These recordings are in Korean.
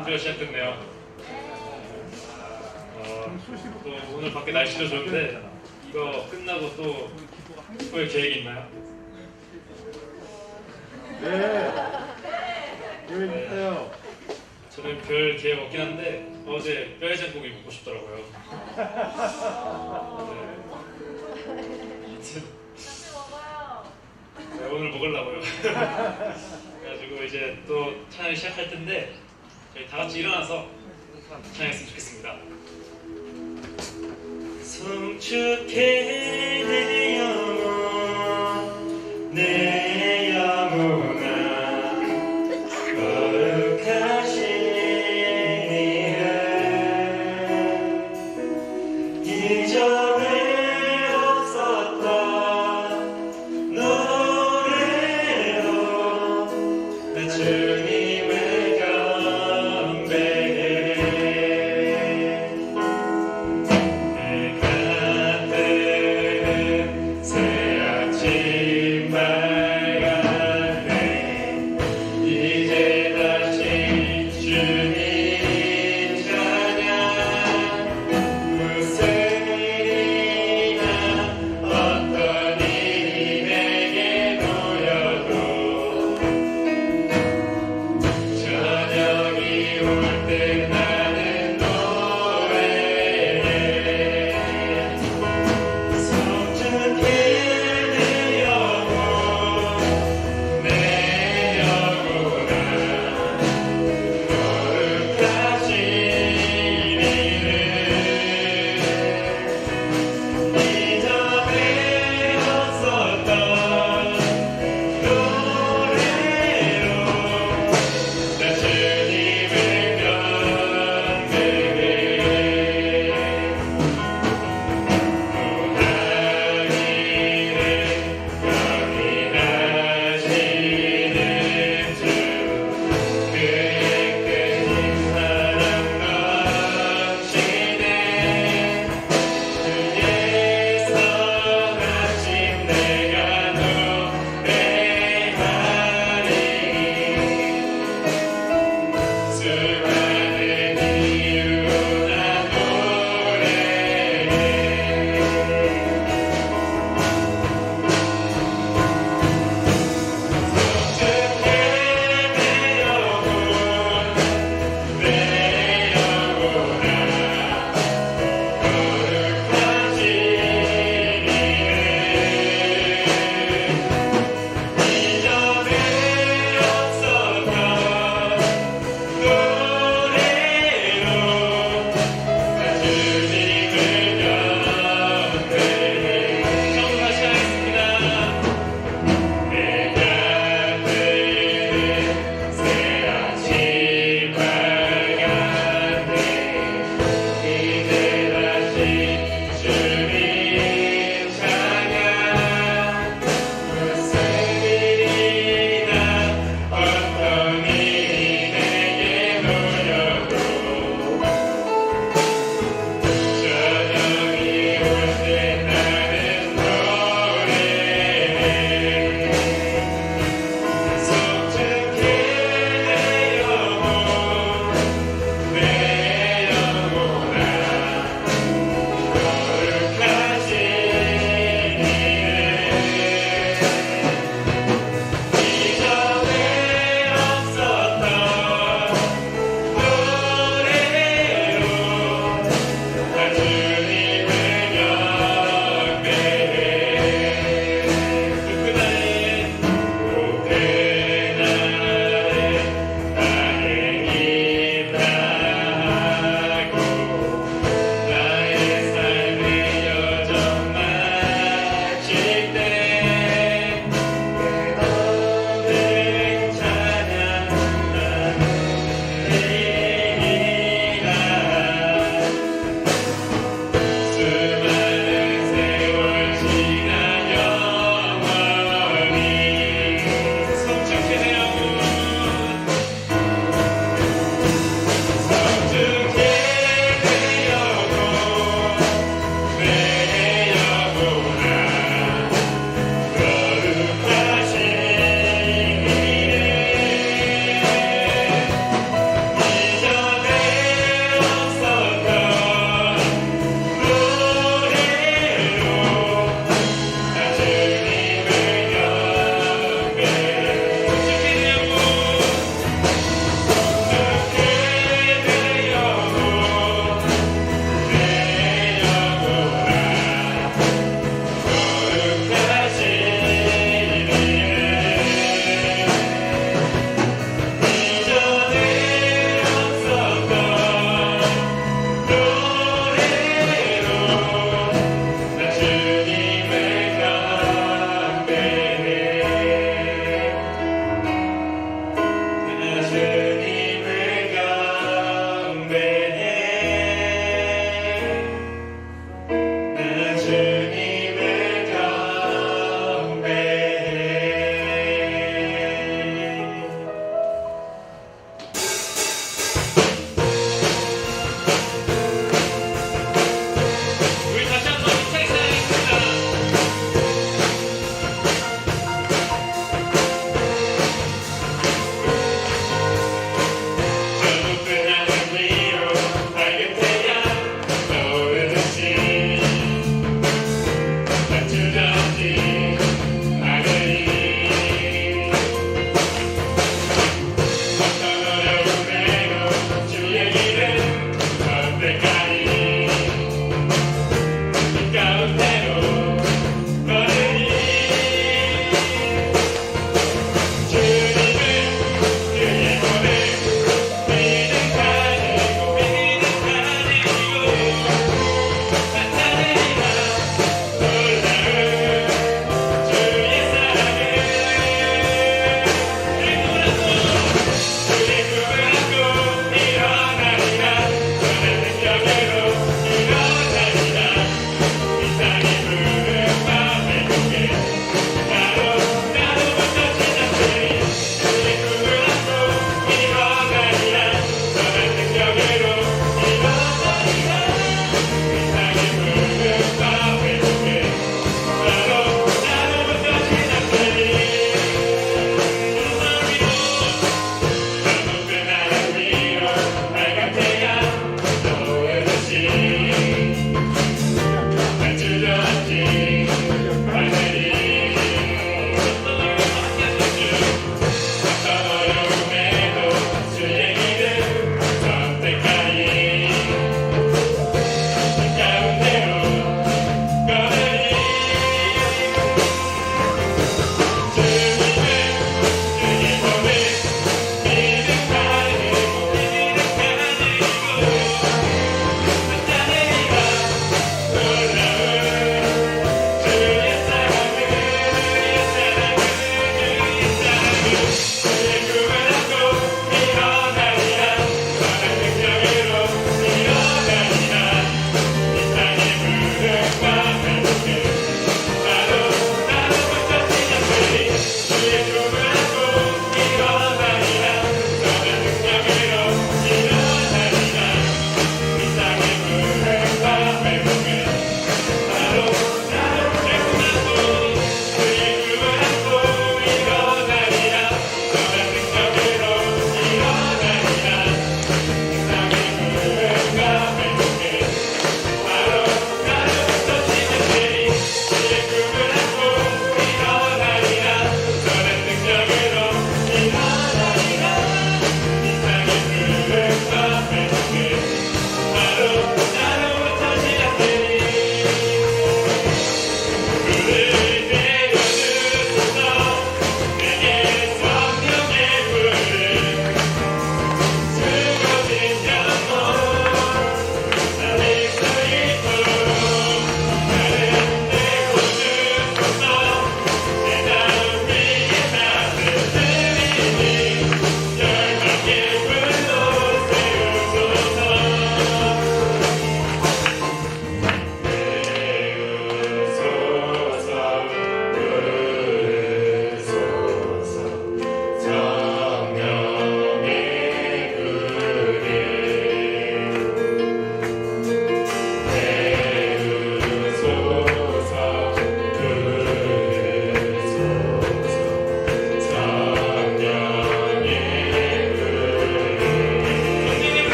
전주가 시작됐네요. 또 오늘 밖에 날씨도 좋은데 이거 끝나고 또 볼 계획이 있나요? 네. 계획 있어요. 저는 별 계획 없긴 한데 어제 뼈해장국이 먹고 싶더라고요. 네. 아무튼 네, 오늘 먹으려고요. 그래가지고 이제 또 찬양을 시작할 텐데 저희 다 같이 일어나서 찬양했으면 좋겠습니다. 성축해 내 영혼 내 영혼아 거룩하신 이름 이전에 없었던 노래로 나 주님을 경배해 내 가득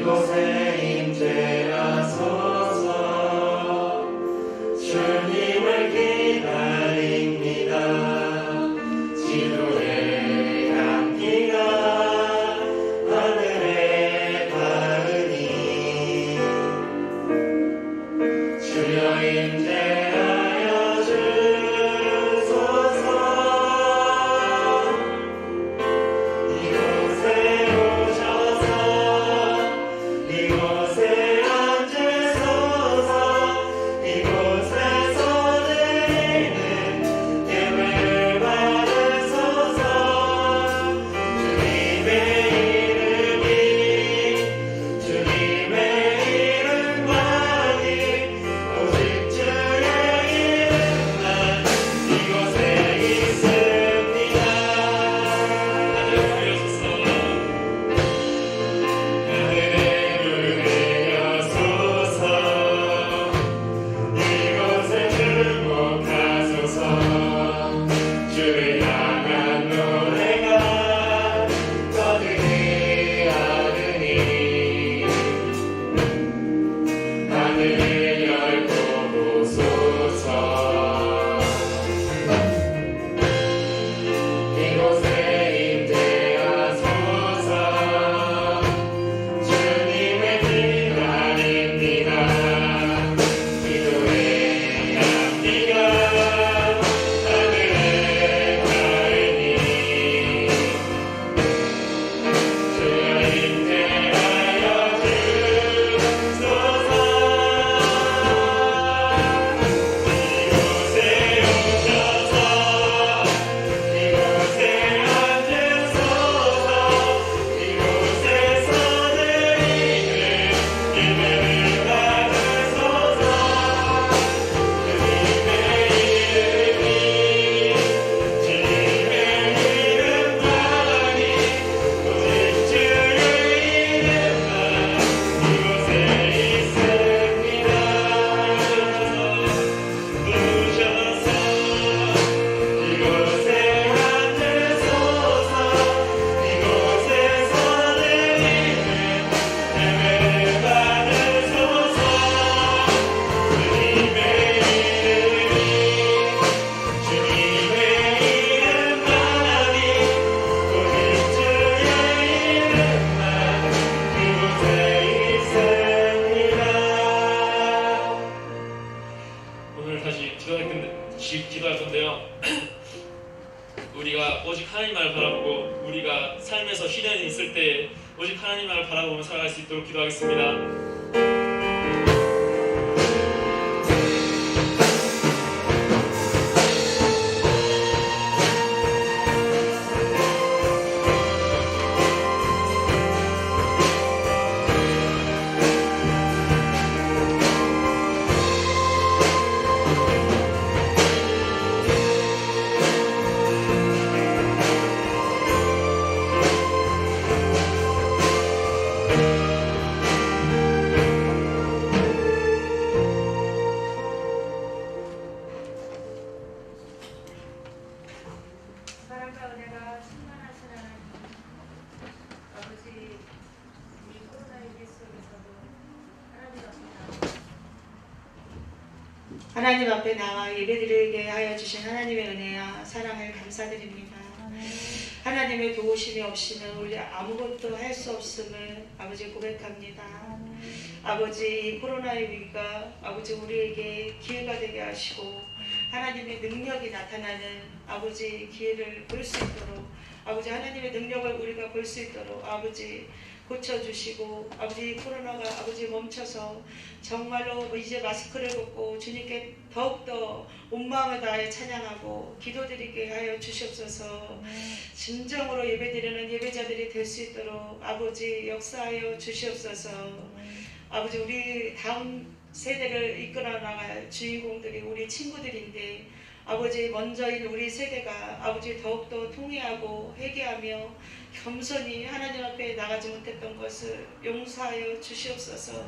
이곳에 임재하소서. 주님을 기다립니다. 지도의 향기가 하늘에 닿으니 주여 임재하여 주소서. 이곳에 오셔서 이곳에 앉으소서. 이곳에서 드리는 예배를 받으소서. 주님의 이름만이 오직 주의 이름만 이곳에 있습니다. 하늘의 문을 여소서. 이곳에 주목하소서. 주를 향한 노래가 떠들이 하느니 하늘을 열고 보소서. 이곳에 임재하소서. 주님의 기다립니다. 기도의 향기가 하늘에 닿으니 주여 임재하여 주소서. 이곳에 오셔서 이곳에 앉으소서. 이곳에서 드리는 예배를 받으소서. 주님의 이름만이 오직 주의 이름만 이곳에 있습니다. 오셔서 이곳에 앉으소서. 이곳에서 드리는 예배를 받으소서. 주님의 이름만이 오직 주의 이름만 이곳에 있습니다. 오늘 다시 기도할 건데요. 우리가 오직 하나님만을 바라보고 우리가 삶에서 시련이 있을 때 오직 하나님만을 바라보며 살아갈 수 있도록 기도하겠습니다. 사랑과 은혜가 충만하신 하나님, 아버지, 우리 코로나 위기 속에서도 하나님 앞에 나와 예배드리게 하여 주신 하나님의 은혜와 사랑을 감사드립니다. 하나님의 도우심이 없이는 우리 아무것도 할 수 없음을 아버지 고백합니다. 아버지, 이 코로나의 위기가 아버지 우리에게 기회가 되게 하시고 하나님의 능력이 나타나는 아버지 기회를 볼 수 있도록 아버지 하나님의 능력을 우리가 볼 수 있도록 아버지 고쳐주시고 아버지 코로나가 아버지 멈춰서 정말로 이제 마스크를 벗고 주님께 더욱더 온 마음을 다해 찬양하고 기도드리게 하여 주시옵소서. 진정으로 예배드리는 예배자들이 될 수 있도록 아버지 역사하여 주시옵소서. 아버지 우리 다음 세대를 이끌어 나갈 주인공들이 우리 친구들인데 아버지 먼저인 우리 세대가 아버지 더욱더 통회하고 회개하며 겸손히 하나님 앞에 나가지 못했던 것을 용서하여 주시옵소서.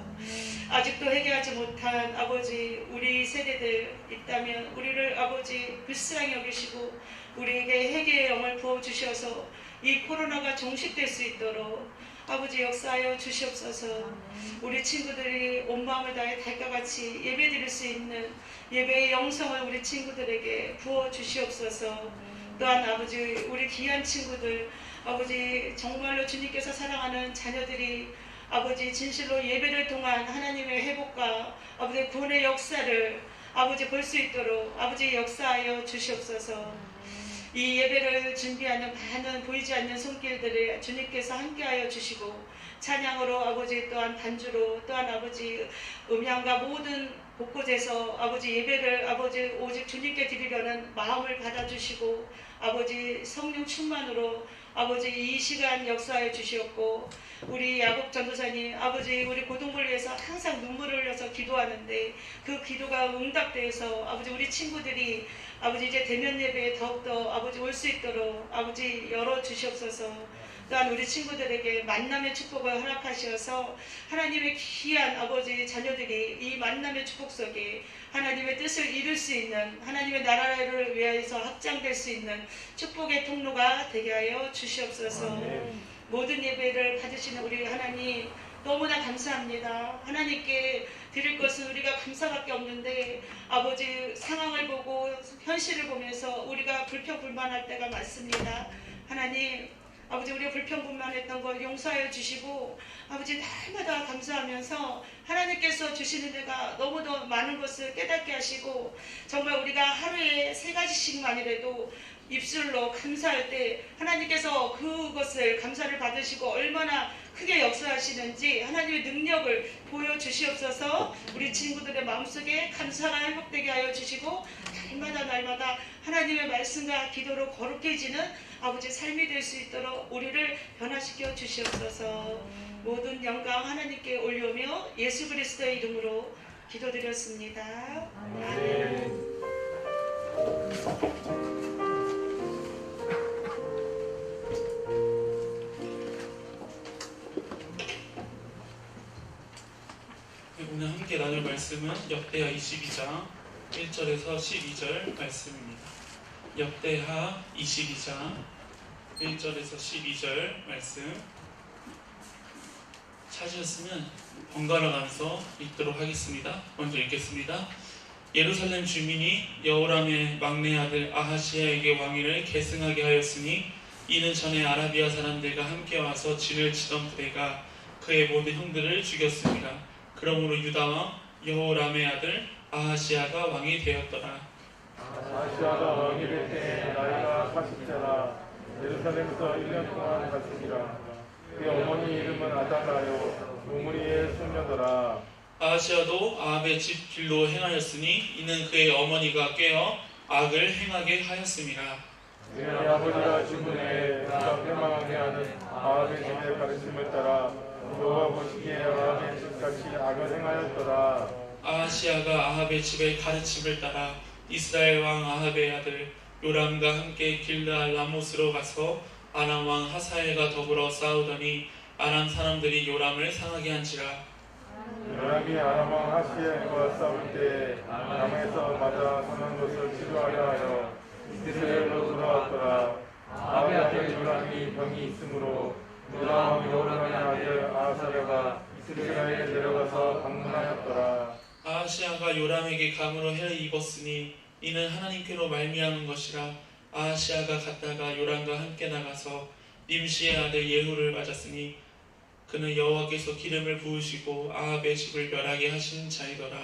아직도 회개하지 못한 아버지 우리 세대들 있다면 우리를 아버지 불쌍히 여기시고 우리에게 회개의 영을 부어주셔서 이 코로나가 종식될 수 있도록 아버지 역사하여 주시옵소서. 우리 친구들이 온 마음을 다해 달과 같이 예배 드릴 수 있는 예배의 영성을 우리 친구들에게 부어 주시옵소서. 또한 아버지 우리 귀한 친구들 아버지 정말로 주님께서 사랑하는 자녀들이 아버지 진실로 예배를 통한 하나님의 회복과 아버지 구원의 역사를 아버지 볼 수 있도록 아버지 역사하여 주시옵소서. 이 예배를 준비하는 많은 보이지 않는 손길들을 주님께서 함께하여 주시고 찬양으로 아버지 또한 반주로 또한 아버지 음향과 모든 곳곳에서 아버지 예배를 아버지 오직 주님께 드리려는 마음을 받아주시고 아버지 성령 충만으로 아버지 이 시간 역사해 주시옵고 우리 야곱 전도사님 아버지 우리 고동부를 위해서 항상 눈물을 흘려서 기도하는데 그 기도가 응답되어서 아버지 우리 친구들이 아버지 이제 대면 예배에 더욱더 아버지 올 수 있도록 아버지 열어 주시옵소서. 또한 우리 친구들에게 만남의 축복을 허락하셔서 하나님의 귀한 아버지 자녀들이 이 만남의 축복 속에 하나님의 뜻을 이룰 수 있는 하나님의 나라를 위해서 확장될 수 있는 축복의 통로가 되게 하여 주시옵소서. 모든 예배를 받으시는 우리 하나님 너무나 감사합니다. 하나님께 드릴 것은 우리가 감사밖에 없는데 아버지 상황을 보고 현실을 보면서 우리가 불평불만할 때가 많습니다. 하나님 아버지 우리가 불평불만했던 걸 용서하여 주시고 아버지 날마다 감사하면서 하나님께서 주시는 데가 너무도 많은 것을 깨닫게 하시고 정말 우리가 하루에 3가지씩만이라도 입술로 감사할 때 하나님께서 그것을 감사를 받으시고 얼마나 크게 역사하시는지 하나님의 능력을 보여주시옵소서. 우리 친구들의 마음속에 감사가 회복되게 하여 주시고 날마다 하나님의 말씀과 기도로 거룩해지는 아버지 삶이 될 수 있도록 우리를 변화시켜 주시옵소서. 모든 영광 하나님께 올려오며 예수 그리스도의 이름으로 기도드렸습니다. 아멘. 오늘 함께 나눌 말씀은 역대하 22장 1절에서 12절 말씀입니다. 역대하 22장 1절에서 12절 말씀 찾으셨으면 번갈아 가면서 읽도록 하겠습니다. 먼저 읽겠습니다. 예루살렘 주민이 여호람의 막내 아들 아하시야에게 왕위를 계승하게 하였으니 이는 전에 아라비아 사람들과 함께 와서 진을 치던 부대가 그의 모든 형들을 죽였습니다. 그러므로 유다 왕 여호람의 아들 아하시야가 왕이 되었더라. 아하시야가 왕이 될 때 나이가 40세라 예루살렘에서 1년 동안 갔으니라. 그의 어머니 이름은 아달라요 오므리의 손녀더라. 아하시야도 아합의 집 길로 행하였으니 이는 그의 어머니가 꾀어 악을 행하게 하였음이라. 그의 아버지가 죽은 후에 그가 패망하게 하는 아합의 집의 가르침을 따라 여호와 보시기에 아합의 집같이 악을 행하였더라. 아하시야가 아합의 집의 가르침을 따라 이스라엘 왕 아합의 아들 요람과 함께 길르알 라못으로 가서 아람 왕 하사엘과 더불어 싸우더니 아람 사람들이 요람을 상하게 한지라. 요람이 아람 왕 하시엘과 싸울 때 남에서 맞아 상한 것을 치료하려 하여 이스라엘로 돌아왔더라. 아합의 아들 요람이 병이 있으므로 유다 왕 여호람의 아들 아하사랴가 이스라엘에 내려가서 방문하였더라. 아하시야가 요람에게 감으로 해를 입었으니 이는 하나님께로 말미암은 것이라. 아하시야가 갔다가 요람과 함께 나가서 님시의 아들 예후를 맞았으니 그는 여호와께서 기름을 부으시고 아합의 집을 멸하게 하신 자이더라.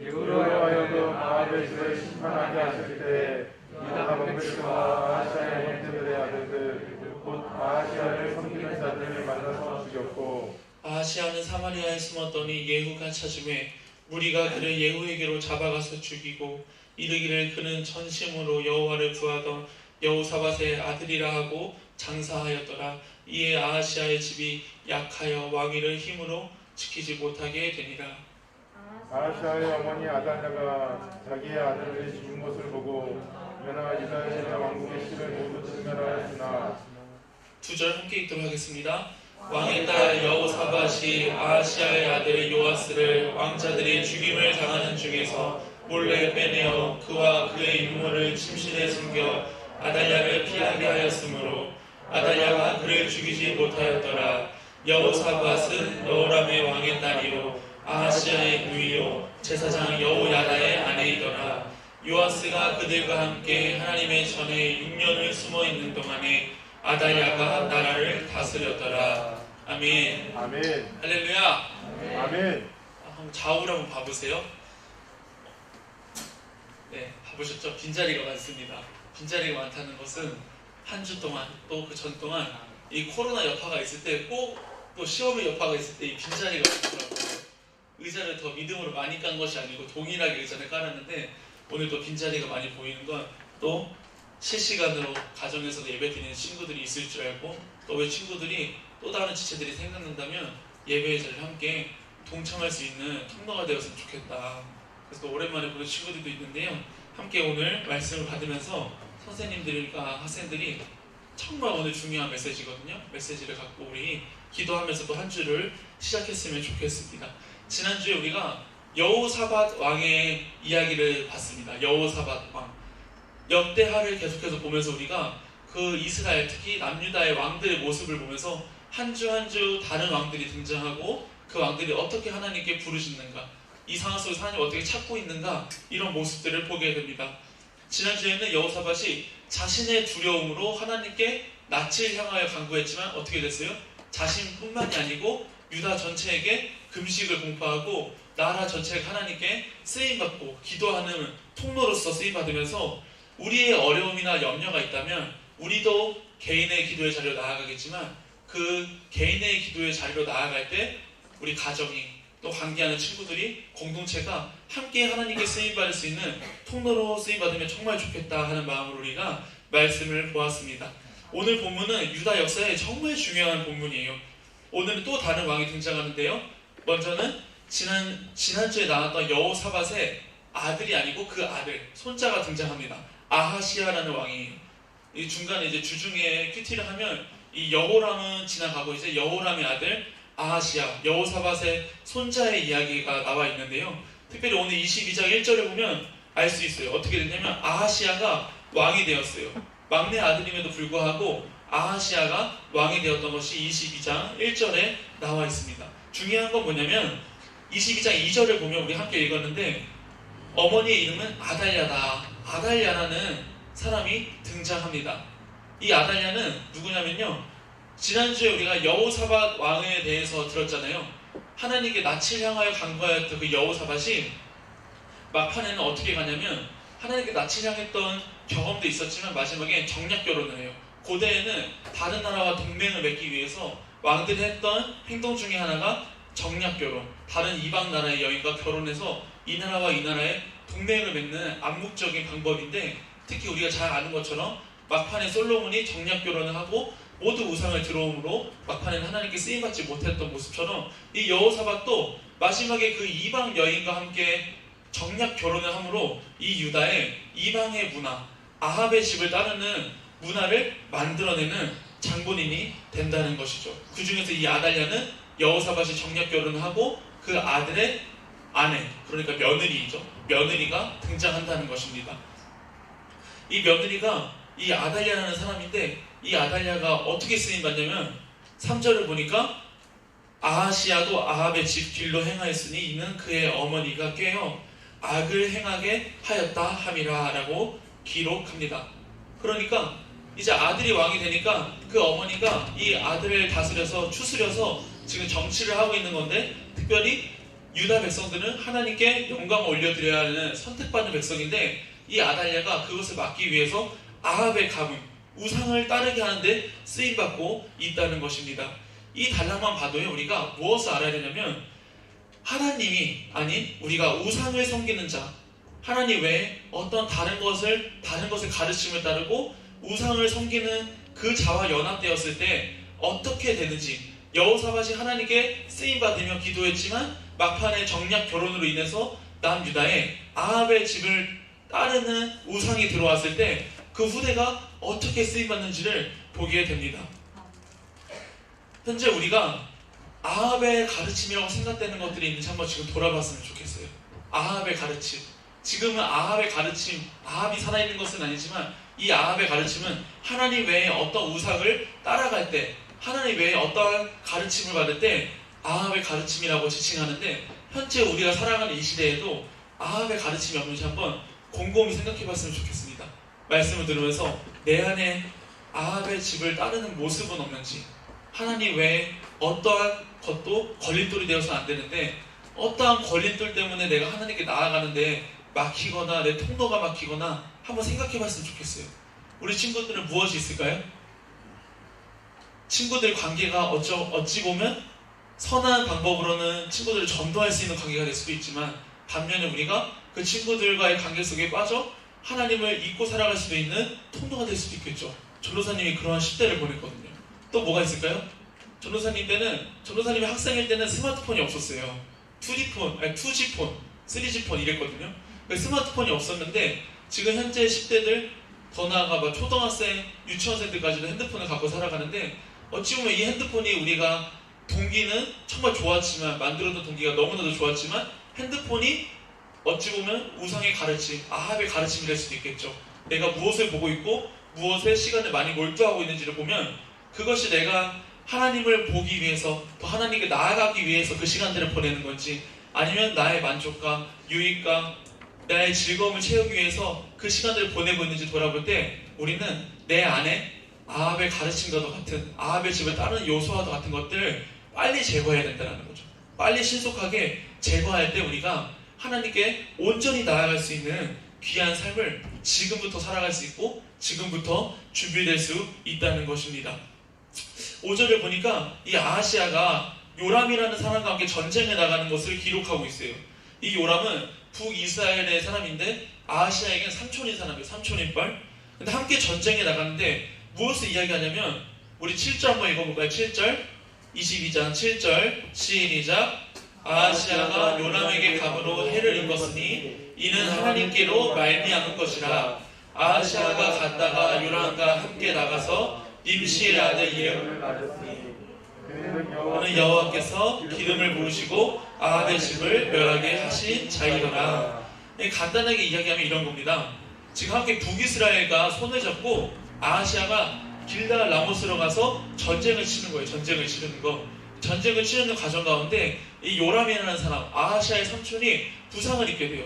예후로 하여금 아합의 집을 심판하게 하실 때 유다 왕들과 아하시야의 형제들의 아들들 곧 아하시야를 섬기는 자들을 만나서 죽였고 아하시야는 사마리아에 숨었더니 예후가 찾음에 무리가 그를 예후에게로 잡아가서 죽이고 이르기를 그는 전심으로 여호와를 구하던 여호사밧의 아들이라 하고 장사하였더라. 이에 아하시야의 집이 약하여 왕위를 힘으로 지키지 못하게 되니라. 아하시야의 어머니 아달랴가 자기의 아들들이 죽은 것을 보고 메나 유다의 왕국의 씨를 모두 진멸하였으나 2절 함께 읽도록 하겠습니다. 왕의 딸 여호사밧이 아하시야의 아들 요아스를 왕자들이 죽임을 당하는 중에서 몰래 빼내어 그와 그의 인물을 침실에 숨겨 아달랴를 피하게 하였으므로 아달랴가 그를 죽이지 못하였더라. 여호사밧은 여호람의 왕의 딸이요 아하시아의 부이요 제사장 여호야다의 아내이더라. 요아스가 그들과 함께 하나님의 전에 6년을 숨어 있는 동안에 아달랴가 나라를 다스렸더라. 아멘. 아멘. 할렐루야. 아멘. 한번 좌우를 한번 봐보세요. 네, 봐보셨죠? 빈자리가 많습니다. 빈자리가 많다는 것은 한 주 동안 또 그 전 동안 이 코로나 여파가 있을 때 꼭 또 시험의 여파가 있을 때 이 빈자리가 많더라고요. 의자를 더 믿음으로 많이 깐 것이 아니고 동일하게 의자를 깔았는데 오늘 또 빈자리가 많이 보이는 건 또 실시간으로 가정에서도 예배 드리는 친구들이 있을 줄 알고 또 왜 친구들이 또 다른 지체들이 생각난다면 예배의 자리를 함께 동참할 수 있는 통로가 되었으면 좋겠다. 그래서 또 오랜만에 보는 친구들도 있는데요. 함께 오늘 말씀을 받으면서 선생님들과 학생들이 정말 오늘 중요한 메시지거든요. 메시지를 갖고 우리 기도하면서 또 한 주를 시작했으면 좋겠습니다. 지난주에 우리가 여호사밧 왕의 이야기를 봤습니다. 여호사밧 왕. 역대하를 계속해서 보면서 우리가 그 이스라엘 특히 남유다의 왕들의 모습을 보면서 한 주 한 주 다른 왕들이 등장하고 그 왕들이 어떻게 하나님께 부르짖는가, 이 상황 속에서 하나님 어떻게 찾고 있는가, 이런 모습들을 보게 됩니다. 지난주에는 여호사밧이 자신의 두려움으로 하나님께 낯을 향하여 간구했지만 어떻게 됐어요? 자신뿐만이 아니고 유다 전체에게 금식을 공포하고 나라 전체가 하나님께 쓰임받고 기도하는 통로로서 쓰임받으면서 우리의 어려움이나 염려가 있다면 우리도 개인의 기도의 자리로 나아가겠지만 그 개인의 기도의 자리로 나아갈 때 우리 가정이 또 관계하는 친구들이 공동체가 함께 하나님께 쓰임받을 수 있는 통로로 쓰임받으면 정말 좋겠다 하는 마음으로 우리가 말씀을 보았습니다. 오늘 본문은 유다 역사에 정말 중요한 본문이에요. 오늘은 또 다른 왕이 등장하는데요. 먼저는 지난주에 나왔던 여호사밧의 아들이 아니고 그 아들, 손자가 등장합니다. 아하시아라는 왕이 이 중간에 이제 주중에 큐티를 하면 이 여호람은 지나가고 이제 여호람의 아들 아하시아, 여호사밧의 손자의 이야기가 나와 있는데요. 특별히 오늘 22장 1절에 보면 알 수 있어요. 어떻게 됐냐면 아하시아가 왕이 되었어요. 막내 아들임에도 불구하고 아하시아가 왕이 되었던 것이 22장 1절에 나와 있습니다. 중요한 건 뭐냐면 22장 2절을 보면 우리 함께 읽었는데 어머니의 이름은 아달랴다. 아달랴라는 사람이 등장합니다. 이 아달랴는 누구냐면요, 지난주에 우리가 여호사밧 왕에 대해서 들었잖아요. 하나님께 낯을 향하여 간구하였던 그 여호사밧이 막판에는 어떻게 가냐면 하나님께 낯을 향했던 경험도 있었지만 마지막에 정략 결혼을 해요. 고대에는 다른 나라와 동맹을 맺기 위해서 왕들이 했던 행동 중에 하나가 정략 결혼, 다른 이방 나라의 여인과 결혼해서 이 나라와 이 나라의 동맹을 맺는 암묵적인 방법인데, 특히 우리가 잘 아는 것처럼 막판에 솔로몬이 정략 결혼을 하고 모두 우상을 들어옴으로 막판에는 하나님께 쓰임받지 못했던 모습처럼 이 여호사밧도 마지막에 그 이방 여인과 함께 정략 결혼을 함으로 이 유다의 이방의 문화, 아합의 집을 따르는 문화를 만들어내는 장본인이 된다는 것이죠. 그 중에서 이 아달랴는 여호사밧이 정략 결혼을 하고 그 아들의 아내, 그러니까 며느리이죠. 며느리가 등장한다는 것입니다. 이 며느리가 이 아달랴라는 사람인데 이 아달랴가 어떻게 쓰임받냐면 3절을 보니까 아하시아도 아합의 집 길로 행하였으니 이는 그의 어머니가 꾀어 악을 행하게 하였다 함이라 라고 기록합니다. 그러니까 이제 아들이 왕이 되니까 그 어머니가 이 아들을 다스려서 추스려서 지금 정치를 하고 있는 건데, 특별히 유다 백성들은 하나님께 영광을 올려드려야 하는 선택받는 백성인데 이 아달랴가 그것을 막기 위해서 아합의 가문, 우상을 따르게 하는데 쓰임받고 있다는 것입니다. 이 단락만 봐도요, 우리가 무엇을 알아야 되냐면 하나님이 아닌 우리가 우상을 섬기는 자, 하나님 외에 어떤 다른 것을 가르침을 따르고 우상을 섬기는 그 자와 연합되었을 때 어떻게 되는지, 여호사밧이 하나님께 쓰임받으며 기도했지만 막판에 정략 결혼으로 인해서 남유다에 아합의 집을 따르는 우상이 들어왔을 때 그 후대가 어떻게 쓰임받는지를 보게 됩니다. 현재 우리가 아합의 가르침이라고 생각되는 것들이 있는지 한번 지금 돌아봤으면 좋겠어요. 아합의 가르침, 지금은 아합의 가르침, 아합이 살아있는 것은 아니지만 이 아합의 가르침은 하나님 외에 어떤 우상을 따라갈 때 하나님 외에 어떠한 가르침을 받을 때 아합의 가르침이라고 지칭하는데, 현재 우리가 살아가는 이 시대에도 아합의 가르침이 없는지 한번 곰곰이 생각해 봤으면 좋겠습니다. 말씀을 들으면서 내 안에 아합의 집을 따르는 모습은 없는지, 하나님 외에 어떠한 것도 걸림돌이 되어서는 안 되는데 어떠한 걸림돌 때문에 내가 하나님께 나아가는데 막히거나 내 통로가 막히거나 한번 생각해 봤으면 좋겠어요. 우리 친구들은 무엇이 있을까요? 친구들 관계가 어찌 보면 선한 방법으로는 친구들을 전도할 수 있는 관계가 될 수도 있지만, 반면에 우리가 그 친구들과의 관계 속에 빠져 하나님을 잊고 살아갈 수도 있는 통로가 될 수도 있겠죠. 전도사님이 그러한 10대를 보냈거든요. 또 뭐가 있을까요? 전도사님이 학생일 때는 스마트폰이 없었어요. 2G폰, 3G폰 이랬거든요. 스마트폰이 없었는데 지금 현재 10대들, 더 나아가 막 초등학생, 유치원생들까지도 핸드폰을 갖고 살아가는데, 어찌 보면 이 핸드폰이 우리가 동기는 정말 좋았지만, 만들어둔 동기가 너무나도 좋았지만, 핸드폰이 어찌 보면 우상의 가르침, 아합의 가르침이 될 수도 있겠죠. 내가 무엇을 보고 있고 무엇에 시간을 많이 몰두하고 있는지를 보면 그것이 내가 하나님을 보기 위해서, 더 하나님께 나아가기 위해서 그 시간들을 보내는 건지, 아니면 나의 만족과 유익과 나의 즐거움을 채우기 위해서 그 시간들을 보내고 있는지 돌아볼 때, 우리는 내 안에 아합의 가르침과도 같은, 아합의 집을 따르는 요소와도 같은 것들 빨리 제거해야 된다는 거죠. 빨리 신속하게 제거할 때 우리가 하나님께 온전히 나아갈 수 있는 귀한 삶을 지금부터 살아갈 수 있고 지금부터 준비될 수 있다는 것입니다. 5절을 보니까 이 아하시아가 요람이라는 사람과 함께 전쟁에 나가는 것을 기록하고 있어요. 이 요람은 북이스라엘의 사람인데 아하시아에겐 삼촌인 사람이에요. 삼촌인뻘. 근데 함께 전쟁에 나가는데 무엇을 이야기하냐면, 우리 7절 한번 읽어볼까요? 7절, 22장 7절 시작. 아하시아가 요람에게 감으로 해를 입었으니 이는 하나님께로 말미암은 것이라. 아하시아가 갔다가 요람과 함께 나가서 nim시의 아들 이름을 맞았으니 그는 여호와께서 기름을 부으시고 아합의 집을 멸하게 하신 자이더라. 간단하게 이야기하면 이런 겁니다. 지금 함께 북이스라엘과 손을 잡고 아하시아가 길르앗 라모스로 가서 전쟁을 치는 거예요. 전쟁을 치르는 거. 전쟁을 치르는 과정 가운데 이 요람이라는 사람, 아하시아의 삼촌이 부상을 입게 돼요.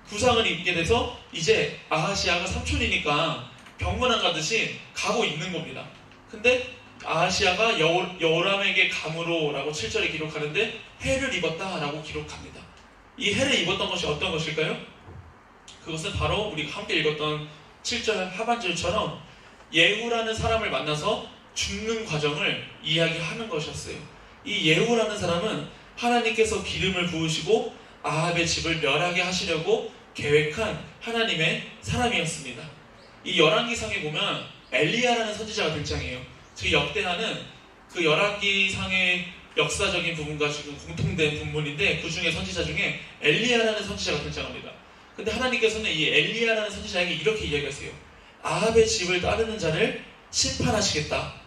부상을 입게 돼서 이제 아하시아가 삼촌이니까 병문안 가듯이 가고 있는 겁니다. 근데 아하시아가 요람에게 감으로라고 7절에 기록하는데 해를 입었다라고 기록합니다. 이 해를 입었던 것이 어떤 것일까요? 그것은 바로 우리가 함께 읽었던 7절 하반절처럼 예후라는 사람을 만나서 죽는 과정을 이야기하는 것이었어요. 이 예후라는 사람은 하나님께서 기름을 부으시고 아합의 집을 멸하게 하시려고 계획한 하나님의 사람이었습니다. 이 열왕기상에 보면 엘리야라는 선지자가 등장해요. 즉 역대하는 그 열왕기상의 역사적인 부분과 지금 공통된 부분인데, 그 중에 선지자 중에 엘리야라는 선지자가 등장합니다. 근데 하나님께서는 이 엘리야라는 선지자에게 이렇게 이야기하세요. 아합의 집을 따르는 자를 심판하시겠다.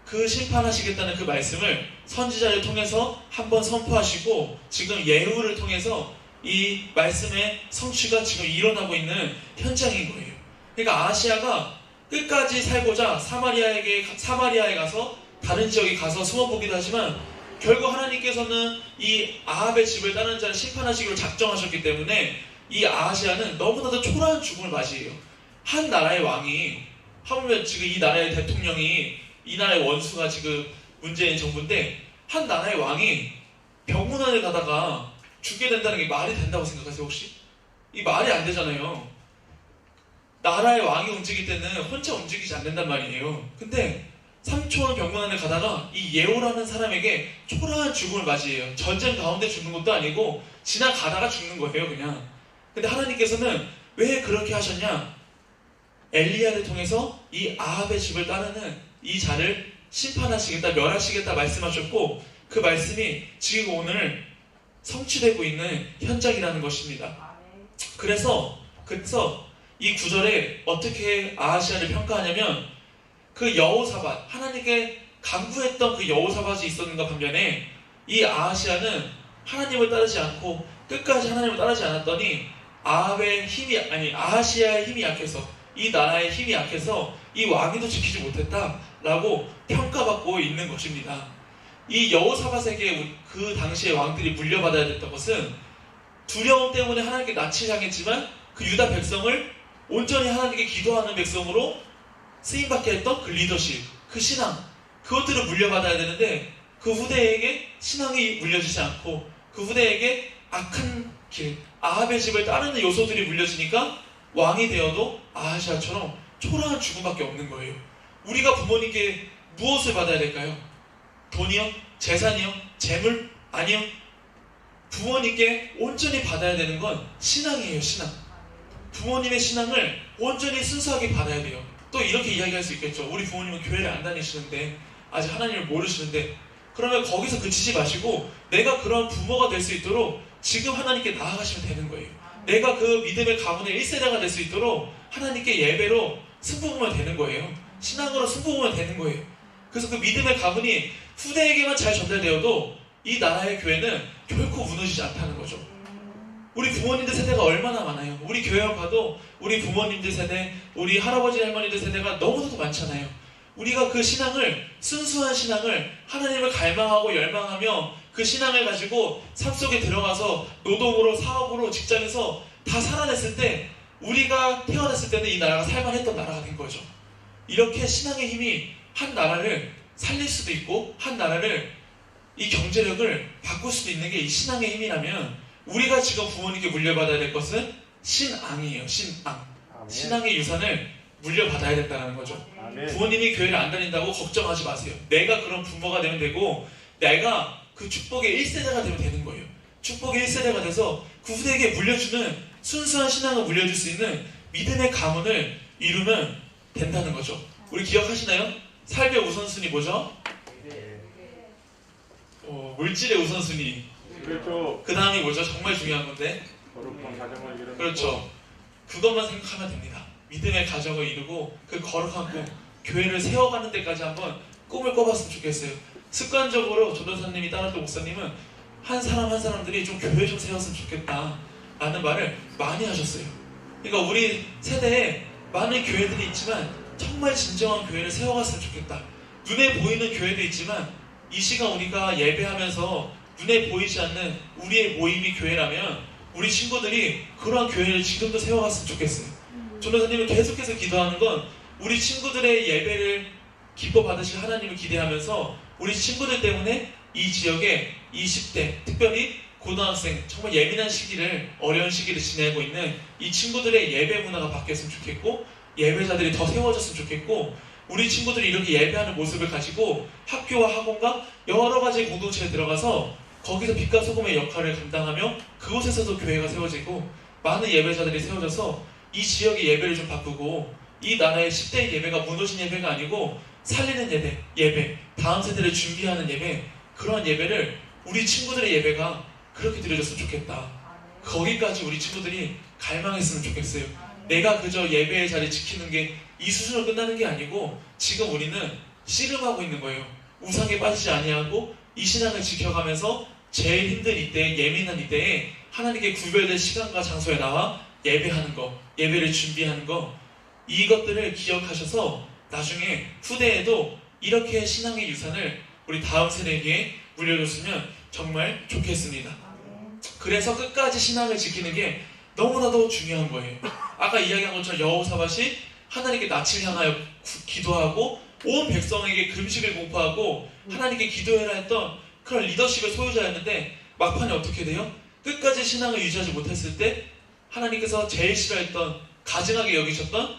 그 심판하시겠다는 그 말씀을 선지자를 통해서 한번 선포하시고, 지금 예후를 통해서 이 말씀의 성취가 지금 일어나고 있는 현장인 거예요. 그러니까 아하시아가 끝까지 살고자 사마리아에 가서 다른 지역에 가서 숨어보기도 하지만, 결국 하나님께서는 이 아합의 집을 따르는 자를 심판하시기로 작정하셨기 때문에 이 아하시아는 너무나도 초라한 죽음을 맞이해요. 한 나라의 왕이, 하물며 지금 이 나라의 대통령이, 이 나라의 원수가 지금 문재인 정부인데, 한 나라의 왕이 병문안을 가다가 죽게 된다는 게 말이 된다고 생각하세요 혹시? 이 말이 안 되잖아요. 나라의 왕이 움직일 때는 혼자 움직이지 않는단 말이에요. 근데 삼촌 병문안을 가다가 이 예후라는 사람에게 초라한 죽음을 맞이해요. 전쟁 가운데 죽는 것도 아니고 지나가다가 죽는 거예요 그냥. 근데 하나님께서는 왜 그렇게 하셨냐? 엘리야를 통해서 이 아합의 집을 따르는 이 자를 심판하시겠다, 멸하시겠다 말씀하셨고, 그 말씀이 지금 오늘 성취되고 있는 현장이라는 것입니다. 그래서 이 구절에 어떻게 아하시아를 평가하냐면, 그 여호사밧, 하나님께 간구했던 그 여호사밧이 있었는가 반면에 이 아하시아는 하나님을 따르지 않고 끝까지 하나님을 따르지 않았더니 아하시아의 힘이 약해서, 이 나라의 힘이 약해서 이 왕위도 지키지 못했다. 라고 평가받고 있는 것입니다. 이 여호사밧에게 그 당시의 왕들이 물려받아야 됐던 것은 두려움 때문에 하나님께 낯을 향했지만 그 유다 백성을 온전히 하나님께 기도하는 백성으로 쓰임받게 했던 그 리더십, 그 신앙, 그것들을 물려받아야 되는데 그 후대에게 신앙이 물려지지 않고 그 후대에게 악한 길, 아합의 집을 따르는 요소들이 물려지니까 왕이 되어도 아하시아처럼 초라한 죽음밖에 없는 거예요. 우리가 부모님께 무엇을 받아야 될까요? 돈이요? 재산이요? 재물? 아니요. 부모님께 온전히 받아야 되는 건 신앙이에요. 신앙. 부모님의 신앙을 온전히 순수하게 받아야 돼요. 또 이렇게 이야기할 수 있겠죠. 우리 부모님은 교회를 안 다니시는데 아직 하나님을 모르시는데 그러면 거기서 그치지 마시고 내가 그런 부모가 될 수 있도록 지금 하나님께 나아가시면 되는 거예요. 내가 그 믿음의 가문의 1세대가 될 수 있도록 하나님께 예배로 승부보면 되는 거예요. 신앙으로 승부보면 되는 거예요. 그래서 그 믿음의 가문이 후대에게만 잘 전달되어도 이 나라의 교회는 결코 무너지지 않다는 거죠. 우리 부모님들 세대가 얼마나 많아요. 우리 교회 가도 우리 부모님들 세대, 우리 할아버지 할머니들 세대가 너무나도 많잖아요. 우리가 그 신앙을, 순수한 신앙을 하나님을 갈망하고 열망하며 그 신앙을 가지고 삶 속에 들어가서 노동으로, 사업으로, 직장에서 다 살아냈을 때 우리가 태어났을 때는 이 나라가 살만했던 나라가 된 거죠. 이렇게 신앙의 힘이 한 나라를 살릴 수도 있고 한 나라를 이 경제력을 바꿀 수도 있는 게 이 신앙의 힘이라면 우리가 지금 부모님께 물려받아야 될 것은 신앙이에요. 신앙. 아멘. 신앙의 유산을 물려받아야 된다는 거죠. 아멘. 부모님이 교회를 안 다닌다고 걱정하지 마세요. 내가 그런 부모가 되면 되고 내가 그 축복의 1세대가 되면 되는 거예요. 축복의 1세대가 돼서 그 후대에게 물려주는 순수한 신앙을 물려줄 수 있는 믿음의 가문을 이루면 된다는 거죠. 우리 기억하시나요? 삶의 우선순위 뭐죠? 물질의 우선순위. 그렇죠. 그 다음이 뭐죠? 정말 중요한 건데. 거룩한 가정을 이루는 그렇죠. 그것만 생각하면 됩니다. 믿음의 가정을 이루고 그 거룩한 꿈, 교회를 세워가는 데까지 한번 꿈을 꿔봤으면 좋겠어요. 습관적으로 전도사님이 따랐던 목사님은 한 사람 한 사람들이 좀 교회 좀 세웠으면 좋겠다 라는 말을 많이 하셨어요. 그러니까 우리 세대에 많은 교회들이 있지만 정말 진정한 교회를 세워갔으면 좋겠다. 눈에 보이는 교회도 있지만 이 시간 우리가 예배하면서 눈에 보이지 않는 우리의 모임이 교회라면 우리 친구들이 그러한 교회를 지금도 세워갔으면 좋겠어요. 전도사님은 계속해서 기도하는 건 우리 친구들의 예배를 기뻐 받으실 하나님을 기대하면서 우리 친구들 때문에 이 지역의 20대, 특별히 고등학생, 정말 예민한 시기를, 어려운 시기를 지내고 있는 이 친구들의 예배 문화가 바뀌었으면 좋겠고 예배자들이 더 세워졌으면 좋겠고 우리 친구들이 이렇게 예배하는 모습을 가지고 학교와 학원과 여러 가지 공동체에 들어가서 거기서 빛과 소금의 역할을 감당하며 그곳에서도 교회가 세워지고 많은 예배자들이 세워져서 이 지역의 예배를 좀 바꾸고 이 나라의 10대의 예배가 무너진 예배가 아니고 살리는 예배, 다음 세대를 준비하는 예배, 그런 예배를 우리 친구들의 예배가 그렇게 드려졌으면 좋겠다. 거기까지 우리 친구들이 갈망했으면 좋겠어요. 내가 그저 예배의 자리 지키는 게 이 수준으로 끝나는 게 아니고 지금 우리는 씨름하고 있는 거예요. 우상에 빠지지 아니하고 이 신앙을 지켜가면서 제일 힘든 이때, 예민한 이때에 하나님께 구별된 시간과 장소에 나와 예배하는 거, 예배를 준비하는 거, 이것들을 기억하셔서 나중에 후대에도 이렇게 신앙의 유산을 우리 다음 세대에게 물려줬으면 정말 좋겠습니다. 그래서 끝까지 신앙을 지키는 게 너무나도 중요한 거예요. 아까 이야기한 것처럼 여호사밧이 하나님께 낯을 향하여 기도하고 온 백성에게 금식을 공포하고 하나님께 기도해라 했던 그런 리더십의 소유자였는데 막판에 어떻게 돼요? 끝까지 신앙을 유지하지 못했을 때 하나님께서 제일 싫어했던, 가증하게 여기셨던